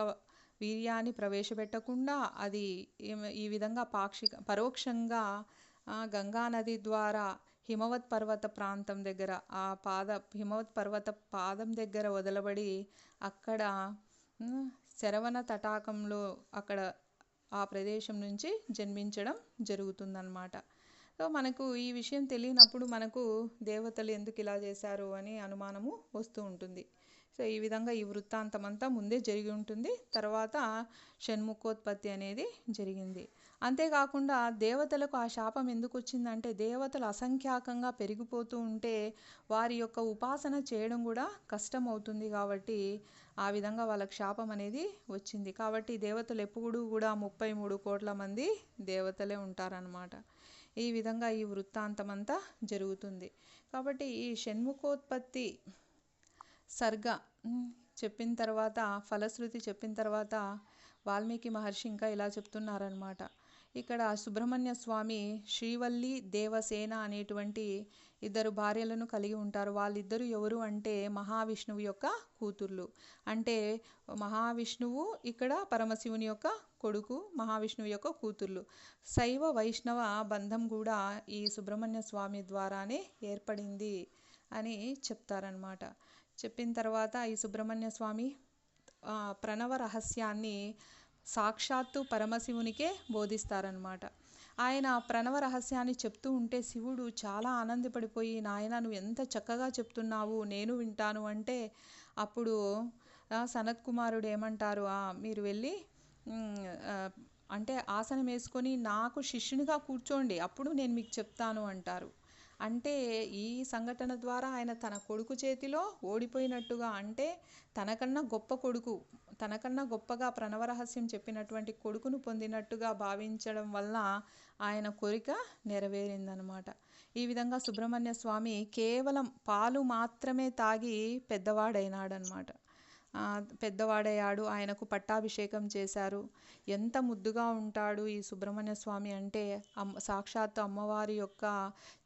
వీర్యాన్ని ప్రవేశపెట్టకుండా అది ఈ విధంగా పరోక్షంగా గంగానది ద్వారా హిమవత్ పర్వత ప్రాంతం దగ్గర హిమవత్ పర్వత పాదం దగ్గర వదలబడి అక్కడ శరవణ తటాకంలో అక్కడ ఆ ప్రదేశం నుంచి జన్మించడం జరుగుతుందన్నమాట. సో మనకు ఈ విషయం తెలియనప్పుడు మనకు దేవతలు ఎందుకు ఇలా చేశారు అని అనుమానము వస్తూ ఉంటుంది. సో ఈ విధంగా ఈ వృత్తాంతం అంతా ముందే జరిగి ఉంటుంది, తర్వాత షణ్ముఖోత్పత్తి అనేది జరిగింది. అంతేకాకుండా దేవతలకు ఆ శాపం ఎందుకు వచ్చిందంటే, దేవతలు అసంఖ్యాకంగా పెరిగిపోతూ ఉంటే వారి యొక్క ఉపాసన చేయడం కూడా కష్టం అవుతుంది కాబట్టి ఆ విధంగా వాళ్ళకి శాపం అనేది వచ్చింది. కాబట్టి దేవతలు ఎప్పుడు కూడా 33 కోట్ల మంది దేవతలే ఉంటారన్నమాట. ఈ విధంగా ఈ వృత్తాంతం అంతా జరుగుతుంది. కాబట్టి ఈ షణ్ముఖోత్పత్తి సర్గ చెప్పిన తర్వాత, ఫలశ్రుతి చెప్పిన తర్వాత వాల్మీకి మహర్షి ఇంకా ఇలా చెప్తున్నారనమాట. ఇక్కడ సుబ్రహ్మణ్య స్వామి శ్రీవల్లి దేవసేన అనేటువంటి 2 భార్యలను కలిగి ఉంటారు. వాళ్ళిద్దరూ ఎవరు అంటే మహావిష్ణువు యొక్క కూతుర్లు. అంటే మహావిష్ణువు ఇక్కడ పరమశివుని యొక్క కొడుకు, మహావిష్ణువు యొక్క కూతుర్లు. శైవ వైష్ణవ బంధం కూడా ఈ సుబ్రహ్మణ్య స్వామి ద్వారానే ఏర్పడింది అని చెప్తారనమాట. చెప్పిన తర్వాత ఈ సుబ్రహ్మణ్య స్వామి ప్రణవ రహస్యాన్ని సాక్షాత్తు పరమశివునికే బోధిస్తారనమాట. ఆయన ప్రణవ రహస్యాన్ని చెప్తూ ఉంటే శివుడు చాలా ఆనందపడిపోయి, నాయన నువ్వు ఎంత చక్కగా చెప్తున్నావు, నేను వింటాను అంటే అప్పుడు సనత్ కుమారుడు ఏమంటారు, మీరు వెళ్ళి అంటే ఆసనం వేసుకొని నాకు శిష్యునిగా కూర్చోండి, అప్పుడు నేను మీకు చెప్తాను అంటారు. అంటే ఈ సంఘటన ద్వారా ఆయన తన కొడుకు చేతిలో ఓడిపోయినట్టుగా, అంటే తనకన్నా గొప్ప కొడుకు, తనకన్నా గొప్పగా ప్రణవరహస్యం చెప్పినటువంటి కొడుకును పొందినట్టుగా భావించడం వల్ల ఆయన కోరిక నెరవేరిందనమాట. ఈ విధంగా సుబ్రహ్మణ్య స్వామి కేవలం పాలు మాత్రమే తాగి పెద్దవాడయ్యాడు. ఆయనకు పట్టాభిషేకం చేశారు. ఎంత ముద్దుగా ఉంటాడు ఈ సుబ్రహ్మణ్య స్వామి అంటే సాక్షాత్తు అమ్మవారి యొక్క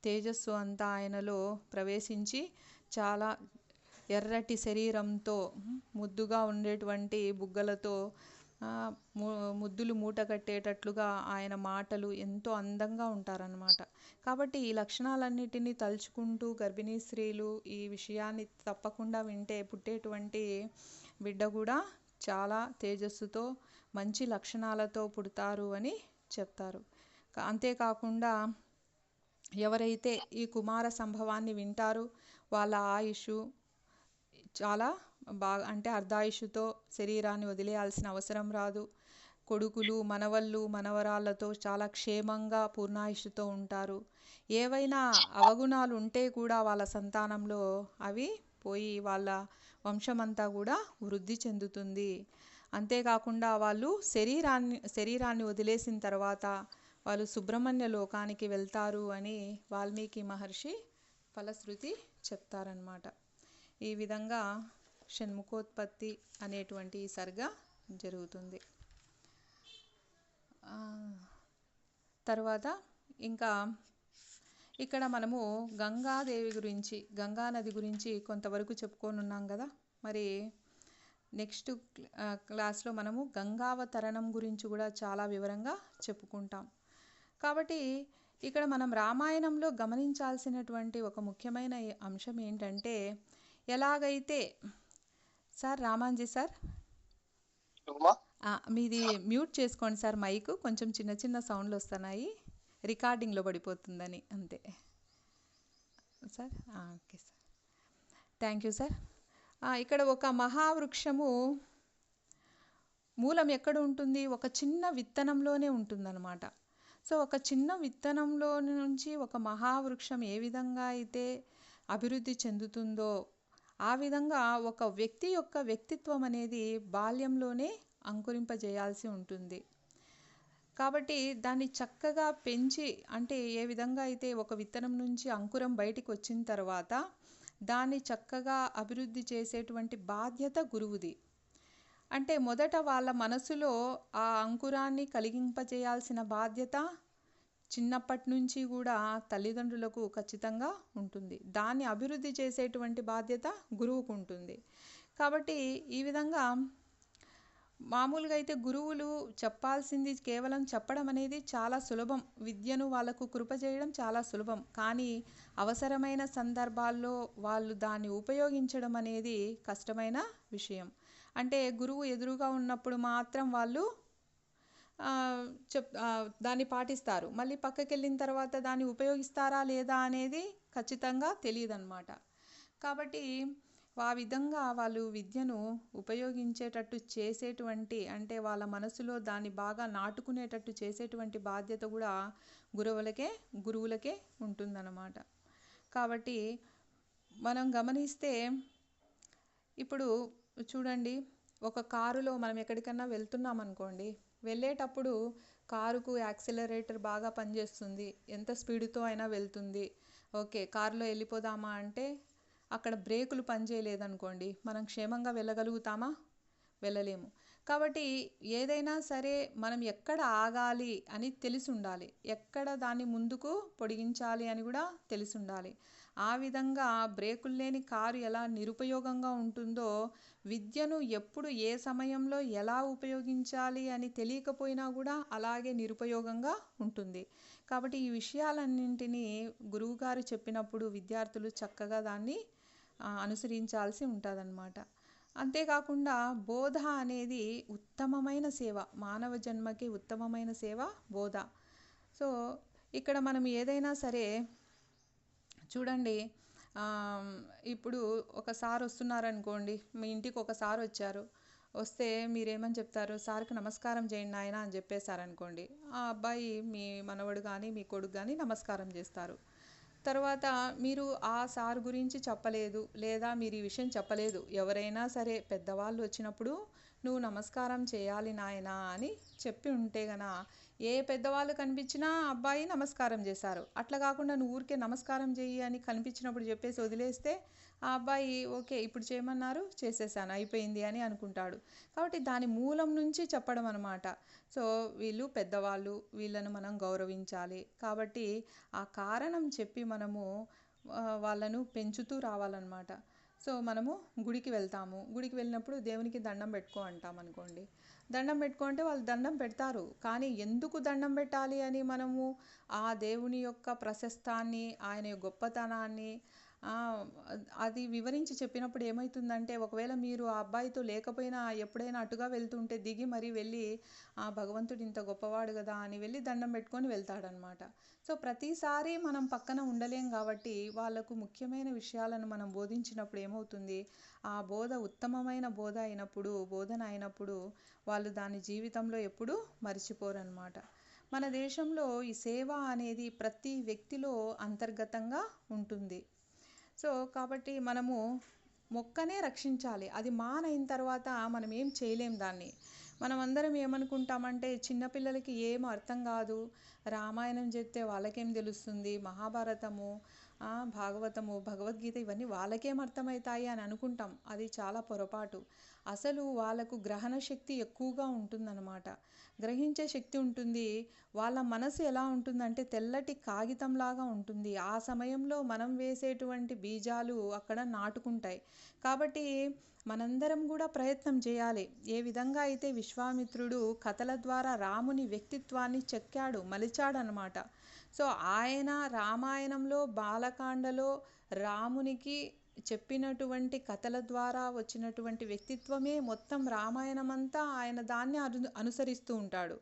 తేజస్సు అంతా ఆయనలో ప్రవేశించి చాలా ఎర్రటి శరీరంతో, ముద్దుగా ఉండేటువంటి బుగ్గలతో, ముద్దులు మూట కట్టేటట్లుగా ఆయన మాటలు ఎంతో అందంగా ఉంటారన్నమాట. కాబట్టి ఈ లక్షణాలన్నిటినీ తలుచుకుంటూ గర్భిణీ స్త్రీలు ఈ విషయాన్ని తప్పకుండా వింటే పుట్టేటువంటి బిడ్డ కూడా చాలా తేజస్సుతో మంచి లక్షణాలతో పుడతారు అని చెప్తారు. అంతేకాకుండా ఎవరైతే ఈ కుమార సంభవాన్ని వింటారో వాళ్ళ ఆయుష్ చాలా బాగా, అంటే అర్ధాయుషుతో శరీరాన్ని వదిలేయాల్సిన అవసరం రాదు. కొడుకులు, మనవళ్ళు, మనవరాళ్ళతో చాలా క్షేమంగా పూర్ణాయుషుతో ఉంటారు. ఏవైనా అవగుణాలు ఉంటే కూడా వాళ్ళ సంతానంలో అవి పోయి వాళ్ళ వంశమంతా కూడా వృద్ధి చెందుతుంది. అంతేకాకుండా వాళ్ళు శరీరాన్ని వదిలేసిన తర్వాత వాళ్ళు సుబ్రహ్మణ్య లోకానికి వెళ్తారు అని వాల్మీకి మహర్షి ఫలశ్రుతి చెప్తారనమాట. ఈ విధంగా షణ్ముఖోత్పత్తి అనేటువంటి సర్గ జరుగుతుంది. ఆ, తర్వాత ఇంకా ఇక్కడ మనము గంగాదేవి గురించి, గంగా నది గురించి కొంతవరకు చెప్పుకొని ఉన్నాం కదా. మరి నెక్స్ట్ క్లాస్లో మనము గంగావతరణం గురించి కూడా చాలా వివరంగా చెప్పుకుంటాం. కాబట్టి ఇక్కడ మనం రామాయణంలో గమనించాల్సినటువంటి ఒక ముఖ్యమైన అంశం ఏంటంటే, ఎలాగైతే సార్ రామాంజీ సార్ మీది మ్యూట్ చేసుకోండి సార్, మైక్ కొంచెం చిన్న చిన్న సౌండ్లు వస్తున్నాయి, రికార్డింగ్లో పడిపోతుందని అంతే sir. Okay sir, thank you sir. ఇక్కడ ఒక మహావృక్షము మూలం ఎక్కడ ఉంటుంది? ఒక చిన్న విత్తనంలోనే ఉంటుందన్నమాట. సో ఒక చిన్న విత్తనంలో నుంచి ఒక మహావృక్షం ఏ విధంగా అయితే అభివృద్ధి చెందుతుందో, ఆ విధంగా ఒక వ్యక్తి యొక్క వ్యక్తిత్వం అనేది బాల్యంలోనే అంకురింపజేయాల్సి ఉంటుంది. కాబట్టి దాన్ని చక్కగా పెంచి, అంటే ఏ విధంగా అయితే ఒక విత్తనం నుంచి అంకురం బయటికి వచ్చిన తర్వాత దాన్ని చక్కగా అభివృద్ధి చేసేటువంటి బాధ్యత గురువుది. అంటే మొదట వాళ్ళ మనసులో ఆ అంకురాన్ని కలిగింపజేయాల్సిన బాధ్యత చిన్నప్పటి నుంచి కూడా తల్లిదండ్రులకు ఖచ్చితంగా ఉంటుంది. దాన్ని అభివృద్ధి చేసేటువంటి బాధ్యత గురువుకు ఉంటుంది. కాబట్టి ఈ విధంగా మామూలుగా అయితే గురువులు చెప్పాల్సింది కేవలం చెప్పడం అనేది చాలా సులభం, విద్యను వాళ్ళకు కృప చేయడం చాలా సులభం. కానీ అవసరమైన సందర్భాల్లో వాళ్ళు దాన్ని ఉపయోగించడం అనేది కష్టమైన విషయం. అంటే గురువు ఎదురుగా ఉన్నప్పుడు మాత్రం వాళ్ళు దాన్ని పాటిస్తారు, మళ్ళీ పక్కకి వెళ్ళిన తర్వాత దాన్ని ఉపయోగిస్తారా లేదా అనేది ఖచ్చితంగా తెలియదన్నమాట. కాబట్టి ఆ విధంగా వాళ్ళు విద్యను ఉపయోగించేటట్టు చేసేటువంటి, అంటే వాళ్ళ మనసులో దాన్ని బాగా నాటుకునేటట్టు చేసేటువంటి బాధ్యత కూడా గురువులకే ఉంటుందన్నమాట. కాబట్టి మనం గమనిస్తే ఇప్పుడు చూడండి, ఒక కారులో మనం ఎక్కడికన్నా వెళ్తున్నాం అనుకోండి, వెళ్ళేటప్పుడు కారుకు యాక్సిలరేటర్ బాగా పనిచేస్తుంది, ఎంత స్పీడ్తో అయినా వెళ్తుంది. ఓకే, కారులో వెళ్ళిపోదామా అంటే అక్కడ బ్రేకులు పనిచేయలేదనుకోండి, మనం క్షేమంగా వెళ్ళగలుగుతామా? వెళ్ళలేము. కాబట్టి ఏదైనా సరే మనం ఎక్కడ ఆగాలి అని తెలిసి ఉండాలి, ఎక్కడ దాన్ని ముందుకు పొడిగించాలి అని కూడా తెలిసి ఉండాలి. ఆ విధంగా బ్రేకులు లేని కారు ఎలా నిరుపయోగంగా ఉంటుందో, విద్యను ఎప్పుడు ఏ సమయంలో ఎలా ఉపయోగించాలి అని తెలియకపోయినా కూడా అలాగే నిరుపయోగంగా ఉంటుంది. కాబట్టి ఈ విషయాలన్నింటినీ గురువుగారు చెప్పినప్పుడు విద్యార్థులు చక్కగా దాన్ని అనుసరించాల్సి ఉంటుందన్నమాట. అంతేకాకుండా బోధ అనేది ఉత్తమమైన సేవ, మానవ జన్మకి ఉత్తమమైన సేవ బోధ. సో ఇక్కడ మనం ఏదైనా సరే చూడండి, ఇప్పుడు ఒక సార్ వస్తున్నారనుకోండి, మీ ఇంటికి ఒక సార్ వచ్చారు, వస్తే మీరేమని చెప్తారు? సార్కి నమస్కారం చేయండి నాయన అని చెప్పేశారనుకోండి, ఆ అబ్బాయి మీ మనవడు కానీ మీ కొడుకు కానీ నమస్కారం చేస్తారు. తర్వాత మీరు ఆ సార్ గురించి చెప్పలేదు, లేదా మీరు ఈ విషయం చెప్పలేదు, ఎవరైనా సరే పెద్దవాళ్ళు వచ్చినప్పుడు నువ్వు నమస్కారం చేయాలి నాయనా అని చెప్పి ఉంటే గన ఏ పెద్దవాళ్ళు కనిపించినా అబ్బాయి నమస్కారం చేశారు. అట్లా కాకుండా నువ్వు ఊరికే నమస్కారం చెయ్యి అని కనిపించినప్పుడు చెప్పేసి వదిలేస్తే ఆ అబ్బాయి ఓకే ఇప్పుడు చేయమన్నారు చేసేసాను అయిపోయింది అని అనుకుంటాడు. కాబట్టి దాని మూలం నుంచి చెప్పడం అనమాట. సో వీళ్ళు పెద్దవాళ్ళు, వీళ్ళను మనం గౌరవించాలి. కాబట్టి ఆ కారణం చెప్పి మనము వాళ్ళను పెంచుతూ రావాలన్నమాట. సో మనము గుడికి వెళ్తాము, గుడికి వెళ్ళినప్పుడు దేవునికి దండం పెట్టుకో అంటాం అనుకోండి, దండం పెట్టుకో అంటే వాళ్ళు దండం పెడతారు, కానీ ఎందుకు దండం పెట్టాలి అని మనము ఆ దేవుని యొక్క ప్రశస్తాన్ని, ఆయన గొప్పతనాన్ని అది వివరించి చెప్పినప్పుడు ఏమవుతుందంటే, ఒకవేళ మీరు ఆ అబ్బాయితో లేకపోయినా ఎప్పుడైనా అటుగా వెళ్తుంటే దిగి మరీ వెళ్ళి ఆ భగవంతుడు ఇంత గొప్పవాడు కదా అని వెళ్ళి దండం పెట్టుకొని వెళ్తాడనమాట. సో ప్రతిసారి మనం పక్కన ఉండలేం కాబట్టి వాళ్ళకు ముఖ్యమైన విషయాలను మనం బోధించినప్పుడు ఏమవుతుంది, ఆ బోధ ఉత్తమమైన బోధన అయినప్పుడు వాళ్ళు దాని జీవితంలో ఎప్పుడూ మర్చిపోరన్నమాట. మన దేశంలో ఈ సేవ అనేది ప్రతి వ్యక్తిలో అంతర్గతంగా ఉంటుంది. సో కాబట్టి మనము మొక్కనే రక్షించాలి, అది మానైన తర్వాత మనం ఏం చేయలేం దాన్ని. మనం అందరం ఏమనుకుంటామంటే చిన్నపిల్లలకి ఏం అర్థం కాదు, రామాయణం చెప్తే వాళ్ళకేం తెలుస్తుంది, మహాభారతము భాగవతము, భగవద్గీత ఇవన్నీ వాళ్ళకేం అర్థమవుతాయి అని అనుకుంటాం. అది చాలా పొరపాటు. అసలు వాళ్ళకు గ్రహణ శక్తి ఎక్కువగా ఉంటుందన్నమాట. గ్రహించే శక్తి ఉంటుంది. వాళ్ళ మనసు ఎలా ఉంటుందంటే తెల్లటి కాగితంలాగా ఉంటుంది. ఆ సమయంలో మనం వేసేటువంటి బీజాలు అక్కడ నాటుకుంటాయి. కాబట్టి మనందరం కూడా ప్రయత్నం చేయాలి. ఏ విధంగా అయితే విశ్వామిత్రుడు కథల ద్వారా రాముని వ్యక్తిత్వాన్ని చెక్కాడు, మలిచాడనమాట. సో ఆయన రామాయణంలో బాలకాండలో రామునికి చెప్పినటువంటి కథల ద్వారా వచ్చినటువంటి వ్యక్తిత్వమే మొత్తం రామాయణం అంతా ఆయన దాన్ని అనుసరిస్తూ ఉంటాడు.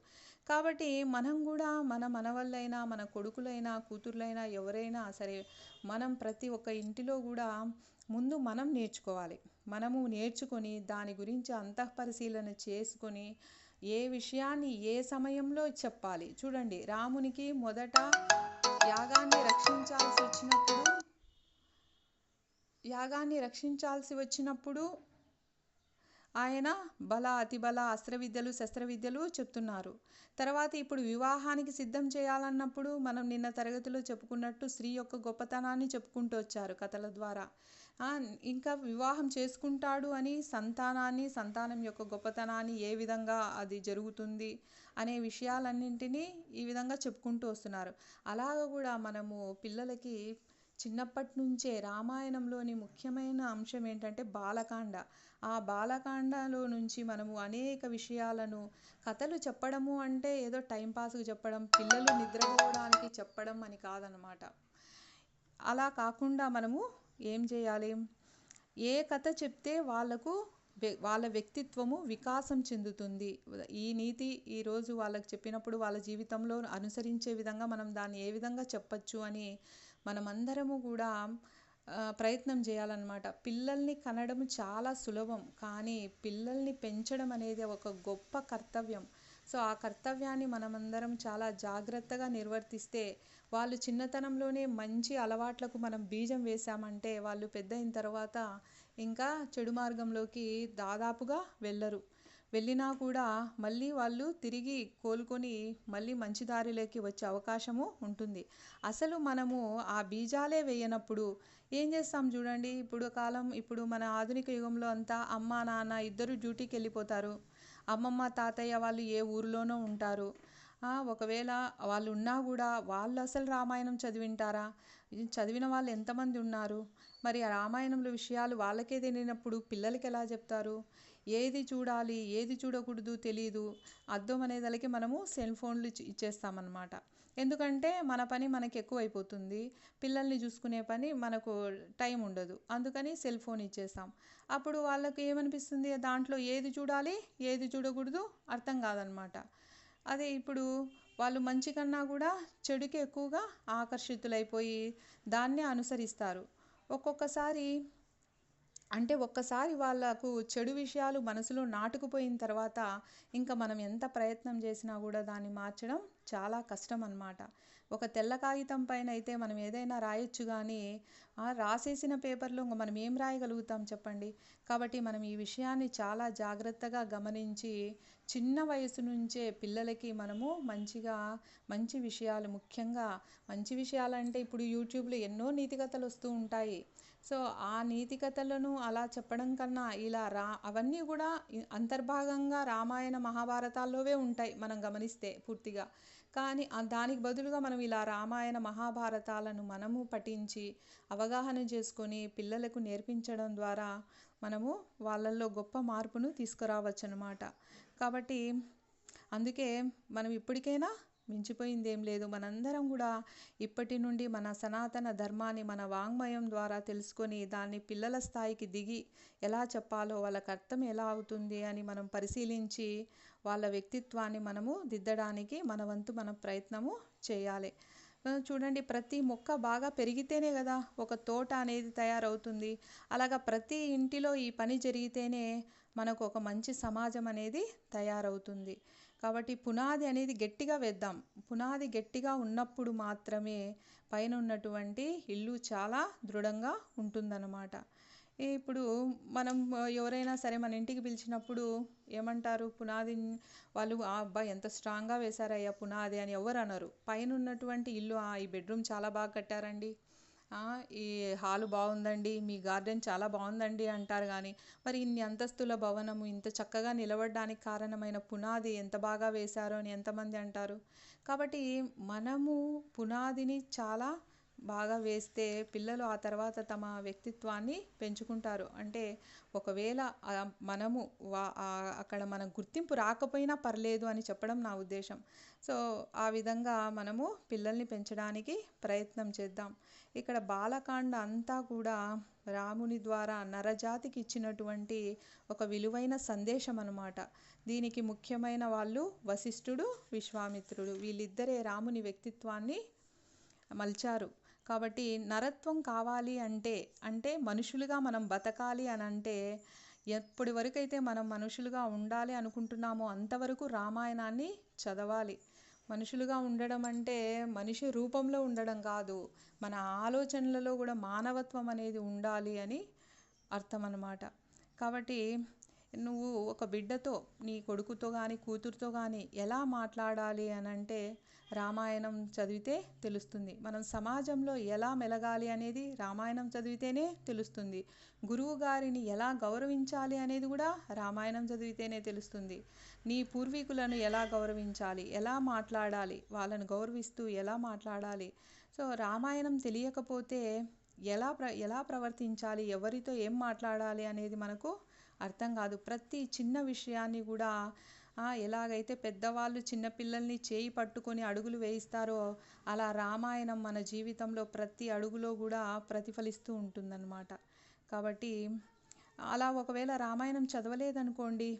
కాబట్టి మనం కూడా మన మనవళ్ళైనా మన కొడుకులైనా కూతుర్లైనా ఎవరైనా సరే మనం ప్రతి ఒక్క ఇంటిలో కూడా ముందు మనం నేర్చుకోవాలి. మనము నేర్చుకొని దాని గురించి అంతఃపరిశీలన చేసుకొని ఏ విషయాన్ని ఏ సమయంలో చెప్పాలి. చూడండి, రామునికి మొదట యాగాన్ని రక్షించాల్సి వచ్చినప్పుడు ఆయన బల అతిబల అస్త్రవిద్యలు శస్త్రవిద్యలు చెప్తున్నారు. తర్వాత ఇప్పుడు వివాహానికి సిద్ధం చేయాలన్నప్పుడు మనం నిన్న తరగతిలో చెప్పుకున్నట్టు స్త్రీ యొక్క గొప్పతనాన్ని చెప్పుకుంటూ వచ్చారు కథల ద్వారా. ఇంకా వివాహం చేసుకుంటాడు అని సంతానం యొక్క గొప్పతనాన్ని ఏ విధంగా అది జరుగుతుంది అనే విషయాలన్నింటినీ ఈ విధంగా చెప్పుకుంటూ వస్తున్నారు. అలాగ కూడా మనము పిల్లలకి చిన్నప్పటి నుంచే రామాయణంలోని ముఖ్యమైన అంశం ఏంటంటే బాలకాండ. ఆ బాలకాండలో నుంచి మనము అనేక విషయాలను కథలు చెప్పడము అంటే ఏదో టైంపాస్కి చెప్పడం, పిల్లలు నిద్రపోవడానికి చెప్పడం అని కాదనమాట. అలా కాకుండా మనము ఏం చేయాలి, ఏ కథ చెప్తే వాళ్ళ వ్యక్తిత్వము వికాసం చెందుతుంది, ఈ నీతి ఈరోజు వాళ్ళకి చెప్పినప్పుడు వాళ్ళ జీవితంలో అనుసరించే విధంగా మనం దాన్ని ఏ విధంగా చెప్పచ్చు అని మనమందరము కూడా ప్రయత్నం చేయాలన్నమాట. పిల్లల్ని కనడం చాలా సులభం, కానీ పిల్లల్ని పెంచడం అనేది ఒక గొప్ప కర్తవ్యం. సో ఆ కర్తవ్యాన్ని మనమందరం చాలా జాగ్రత్తగా నిర్వర్తిస్తే వాళ్ళు చిన్నతనంలోనే మంచి అలవాట్లకు మనం బీజం వేశామంటే వాళ్ళు పెద్ద అయిన తర్వాత ఇంకా చెడు మార్గంలోకి దాదాపుగా వెళ్ళినా కూడా మళ్ళీ వాళ్ళు తిరిగి కోలుకొని మళ్ళీ మంచి దారిలోకి వచ్చే అవకాశము ఉంటుంది. అసలు మనము ఆ బీజాలే వేయనప్పుడు ఏం చేస్తాం చూడండి. ఇప్పుడు మన ఆధునిక యుగంలో అంతా అమ్మ నాన్న ఇద్దరు డ్యూటీకి వెళ్ళిపోతారు. అమ్మమ్మ తాతయ్య వాళ్ళు ఏ ఊరిలోనో ఉంటారు. ఒకవేళ వాళ్ళు ఉన్నా కూడా వాళ్ళు అసలు రామాయణం చదివింటారా? చదివిన వాళ్ళు ఎంతమంది ఉన్నారు? మరి ఆ రామాయణంలో విషయాలు వాళ్ళకే తెలియనప్పుడు పిల్లలకి ఎలా చెప్తారు? ఏది చూడాలి ఏది చూడకూడదు తెలియదు. అద్దం అనేదలకి మనము సెల్ ఫోన్లు ఇచ్చేస్తామన్నమాట. ఎందుకంటే మన పని మనకి ఎక్కువైపోతుంది, పిల్లల్ని చూసుకునే పని మనకు టైం ఉండదు. అందుకని సెల్ ఫోన్ ఇచ్చేస్తాం. అప్పుడు వాళ్ళకి ఏమనిపిస్తుంది, దాంట్లో ఏది చూడాలి ఏది చూడకూడదు అర్థం కాదనమాట. అదే ఇప్పుడు వాళ్ళు మంచి కన్నా కూడా చెడుకి ఎక్కువగా ఆకర్షితులైపోయి దాన్నే అనుసరిస్తారు. ఒక్కసారి వాళ్ళకు చెడు విషయాలు మనసులో నాటుకుపోయిన తర్వాత ఇంకా మనం ఎంత ప్రయత్నం చేసినా కూడా దాన్ని మార్చడం చాలా కష్టం అన్నమాట. ఒక తెల్ల కాగితం పైన అయితే మనం ఏదైనా రాయొచ్చు, కానీ రాసేసిన పేపర్లో మనం ఏం రాయగలుగుతాం చెప్పండి. కాబట్టి మనం ఈ విషయాన్ని చాలా జాగ్రత్తగా గమనించి చిన్న వయసు నుంచే పిల్లలకి మనము మంచి విషయాలు, ముఖ్యంగా మంచి విషయాలంటే ఇప్పుడు యూట్యూబ్లో ఎన్నో నీతి కథలు వస్తూ ఉంటాయి. సో ఆ నీతి కథలను అలా చెప్పడం కన్నా ఇలా అవన్నీ కూడా అంతర్భాగంగా రామాయణ మహాభారతాల్లోవే ఉంటాయి మనం గమనిస్తే పూర్తిగా. కానీ దానికి బదులుగా మనం ఇలా రామాయణ మహాభారతాలను మనము పఠించి అవగాహన చేసుకొని పిల్లలకు నేర్పించడం ద్వారా మనము వాళ్ళల్లో గొప్ప మార్పును తీసుకురావచ్చు అన్నమాట. కాబట్టి అందుకే మనం ఇప్పటికైనా మించిపోయింది ఏం లేదు. మనందరం కూడా ఇప్పటి నుండి మన సనాతన ధర్మాన్ని మన వాంగ్మయం ద్వారా తెలుసుకొని దాన్ని పిల్లల స్థాయికి దిగి ఎలా చెప్పాలో, వాళ్ళకి అర్థం ఎలా అవుతుంది అని మనం పరిశీలించి వాళ్ళ వ్యక్తిత్వాన్ని మనము దిద్దడానికి మన వంతు మన ప్రయత్నము చేయాలి. చూడండి, ప్రతి మొక్క బాగా పెరిగితేనే కదా ఒక తోట అనేది తయారవుతుంది. అలాగా ప్రతి ఇంటిలో ఈ పని జరిగితేనే మనకు ఒక మంచి సమాజం అనేది తయారవుతుంది. కాబట్టి పునాది అనేది గట్టిగా వేద్దాం. పునాది గట్టిగా ఉన్నప్పుడు మాత్రమే పైన ఉన్నటువంటి ఇల్లు చాలా దృఢంగా ఉంటుందన్నమాట. ఇప్పుడు మనం ఎవరైనా సరే మన ఇంటికి పిలిచినప్పుడు ఏమంటారు, పునాది వాళ్ళు అబ్బాయి ఎంత స్ట్రాంగ్గా వేశారయ్యా పునాది అని ఎవరు అనరు. పైన ఉన్నటువంటి ఇల్లు ఈ బెడ్రూమ్ చాలా బాగా కట్టారండి ఈ హాలు బాగుందండి, మీ గార్డెన్ చాలా బాగుందండి అంటారు కానీ మరి ఇన్ని అంతస్తుల భవనము ఇంత చక్కగా నిలబడడానికి కారణమైన పునాది ఎంత బాగా వేశారో అని ఎంతమంది అంటారు. కాబట్టి మనము పునాదిని చాలా బాగా వేస్తే పిల్లలు ఆ తర్వాత తమ వ్యక్తిత్వాన్ని పెంచుకుంటారు. అంటే ఒకవేళ మనము అక్కడ మన గుర్తింపు రాకపోయినా పర్లేదు అని చెప్పడం నా ఉద్దేశం. సో ఆ విధంగా మనము పిల్లల్ని పెంచడానికి ప్రయత్నం చేద్దాం. ఇక్కడ బాలకాండ అంతా కూడా రాముని ద్వారా నరజాతికి ఇచ్చినటువంటి ఒక విలువైన సందేశం అన్నమాట. దీనికి ముఖ్యమైన వాళ్ళు వశిష్ఠుడు, విశ్వామిత్రుడు. వీళ్ళిద్దరే రాముని వ్యక్తిత్వాన్ని మలిచారు. కాబట్టి నరత్వం కావాలి అంటే మనుషులుగా మనం బతకాలి అని అంటే ఎప్పటి వరకైతే మనం మనుషులుగా ఉండాలి అనుకుంటున్నామో అంతవరకు రామాయణాన్ని చదవాలి. మనుషులుగా ఉండడం అంటే మనిషి రూపంలో ఉండడం కాదు, మన ఆలోచనలలో కూడా మానవత్వం అనేది ఉండాలి అని అర్థం అన్నమాట. కాబట్టి నువ్వు ఒక బిడ్డతో, నీ కొడుకుతో కానీ కూతురుతో కానీ ఎలా మాట్లాడాలి అని అంటే రామాయణం చదివితే తెలుస్తుంది. మనం సమాజంలో ఎలా మెలగాలి అనేది రామాయణం చదివితేనే తెలుస్తుంది. గురువు గారిని ఎలా గౌరవించాలి అనేది కూడా రామాయణం చదివితేనే తెలుస్తుంది. నీ పూర్వీకులను ఎలా గౌరవించాలి, ఎలా మాట్లాడాలి, వాళ్ళను గౌరవిస్తూ ఎలా మాట్లాడాలి. సో రామాయణం తెలియకపోతే ఎలా ప్రవర్తించాలి, ఎవరితో ఏం మాట్లాడాలి అనేది మనకు అర్థం కాదు. ప్రతి చిన్న విషయాన్ని కూడా ఎలాగైతే పెద్దవాళ్ళు చిన్నపిల్లల్ని చేయి పట్టుకొని అడుగులు వేయిస్తారో అలా రామాయణం మన జీవితంలో ప్రతి అడుగులో కూడా ప్రతిఫలిస్తూ ఉంటుందన్నమాట. కాబట్టి అలా ఒకవేళ రామాయణం చదవలేదనుకోండి,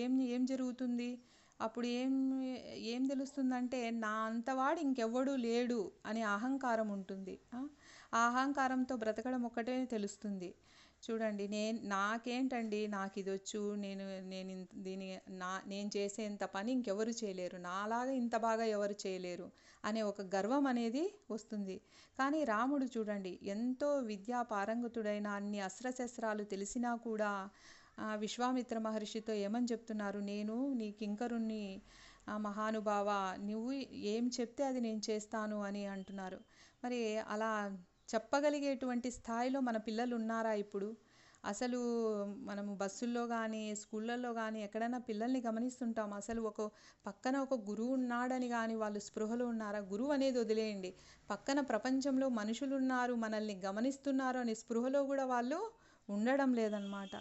ఏం జరుగుతుంది? అప్పుడు ఏం తెలుస్తుందంటే నా అంతవాడు ఇంకెవ్వడూ లేడు అనే అహంకారం ఉంటుంది. ఆ అహంకారంతో బ్రతకడం ఒక్కటే తెలుస్తుంది. చూడండి, నాకేంటండి, నాకు ఇది వచ్చు, నేను చేసేంత పని ఇంకెవరు చేయలేరు, నాలాగా ఇంత బాగా ఎవరు చేయలేరు అనే ఒక గర్వం అనేది వస్తుంది. కానీ రాముడు చూడండి, ఎంతో విద్యా పారంగతుడైన, అన్ని అస్త్రశస్త్రాలు తెలిసినా కూడా విశ్వామిత్ర మహర్షితో ఏమని చెప్తున్నారు, నేను నీ కింకరుణ్ణి మహానుభావ, నువ్వు ఏం చెప్తే అది నేను చేస్తాను అని అంటున్నారు. మరి అలా చెప్పగలిగేటువంటి స్థాయిలో మన పిల్లలు ఉన్నారా ఇప్పుడు? అసలు మనము బస్సుల్లో కానీ స్కూళ్ళల్లో కానీ ఎక్కడైనా పిల్లల్ని గమనిస్తుంటాం. అసలు పక్కన ఒక గురువు ఉన్నాడని కానీ వాళ్ళు స్పృహలో ఉన్నారా? గురువు అనేది వదిలేయండి, పక్కన ప్రపంచంలో మనుషులు ఉన్నారు, మనల్ని గమనిస్తున్నారు అనే స్పృహలో కూడా వాళ్ళు ఉండడం లేదన్నమాట.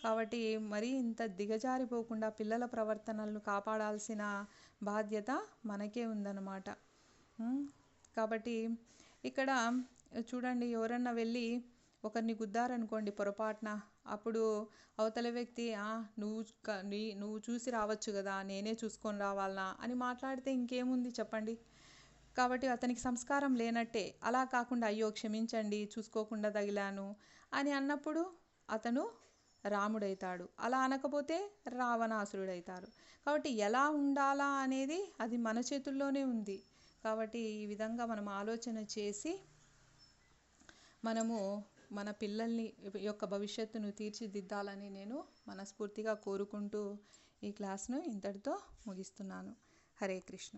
కాబట్టి మరీ ఇంత దిగజారిపోకుండా పిల్లల ప్రవర్తనలను కాపాడాల్సిన బాధ్యత మనకే ఉందన్నమాట. కాబట్టి ఇక్కడ చూడండి, ఎవరన్నా వెళ్ళి ఒకరిని గుద్దారనుకోండి పొరపాటున, అప్పుడు అవతల వ్యక్తి నువ్వు చూసి రావచ్చు కదా, నేనే చూసుకొని రావాలనా అని మాట్లాడితే ఇంకేముంది చెప్పండి. కాబట్టి అతనికి సంస్కారం లేనట్టే. అలా కాకుండా అయ్యో క్షమించండి చూసుకోకుండా తగిలాను అని అన్నప్పుడు అతను రాముడైతాడు. అలా అనకపోతే రావణాసురుడైతారు. కాబట్టి ఎలా ఉండాలా అనేది అది మన చేతుల్లోనే ఉంది. కాబట్టి ఈ విధంగా మనం ఆలోచన చేసి మనము మన పిల్లల్ని యొక్క భవిష్యత్తును తీర్చిదిద్దాలని నేను మనస్ఫూర్తిగా కోరుకుంటూ ఈ క్లాస్ను ఇంతటితో ముగిస్తున్నాను. హరే కృష్ణ.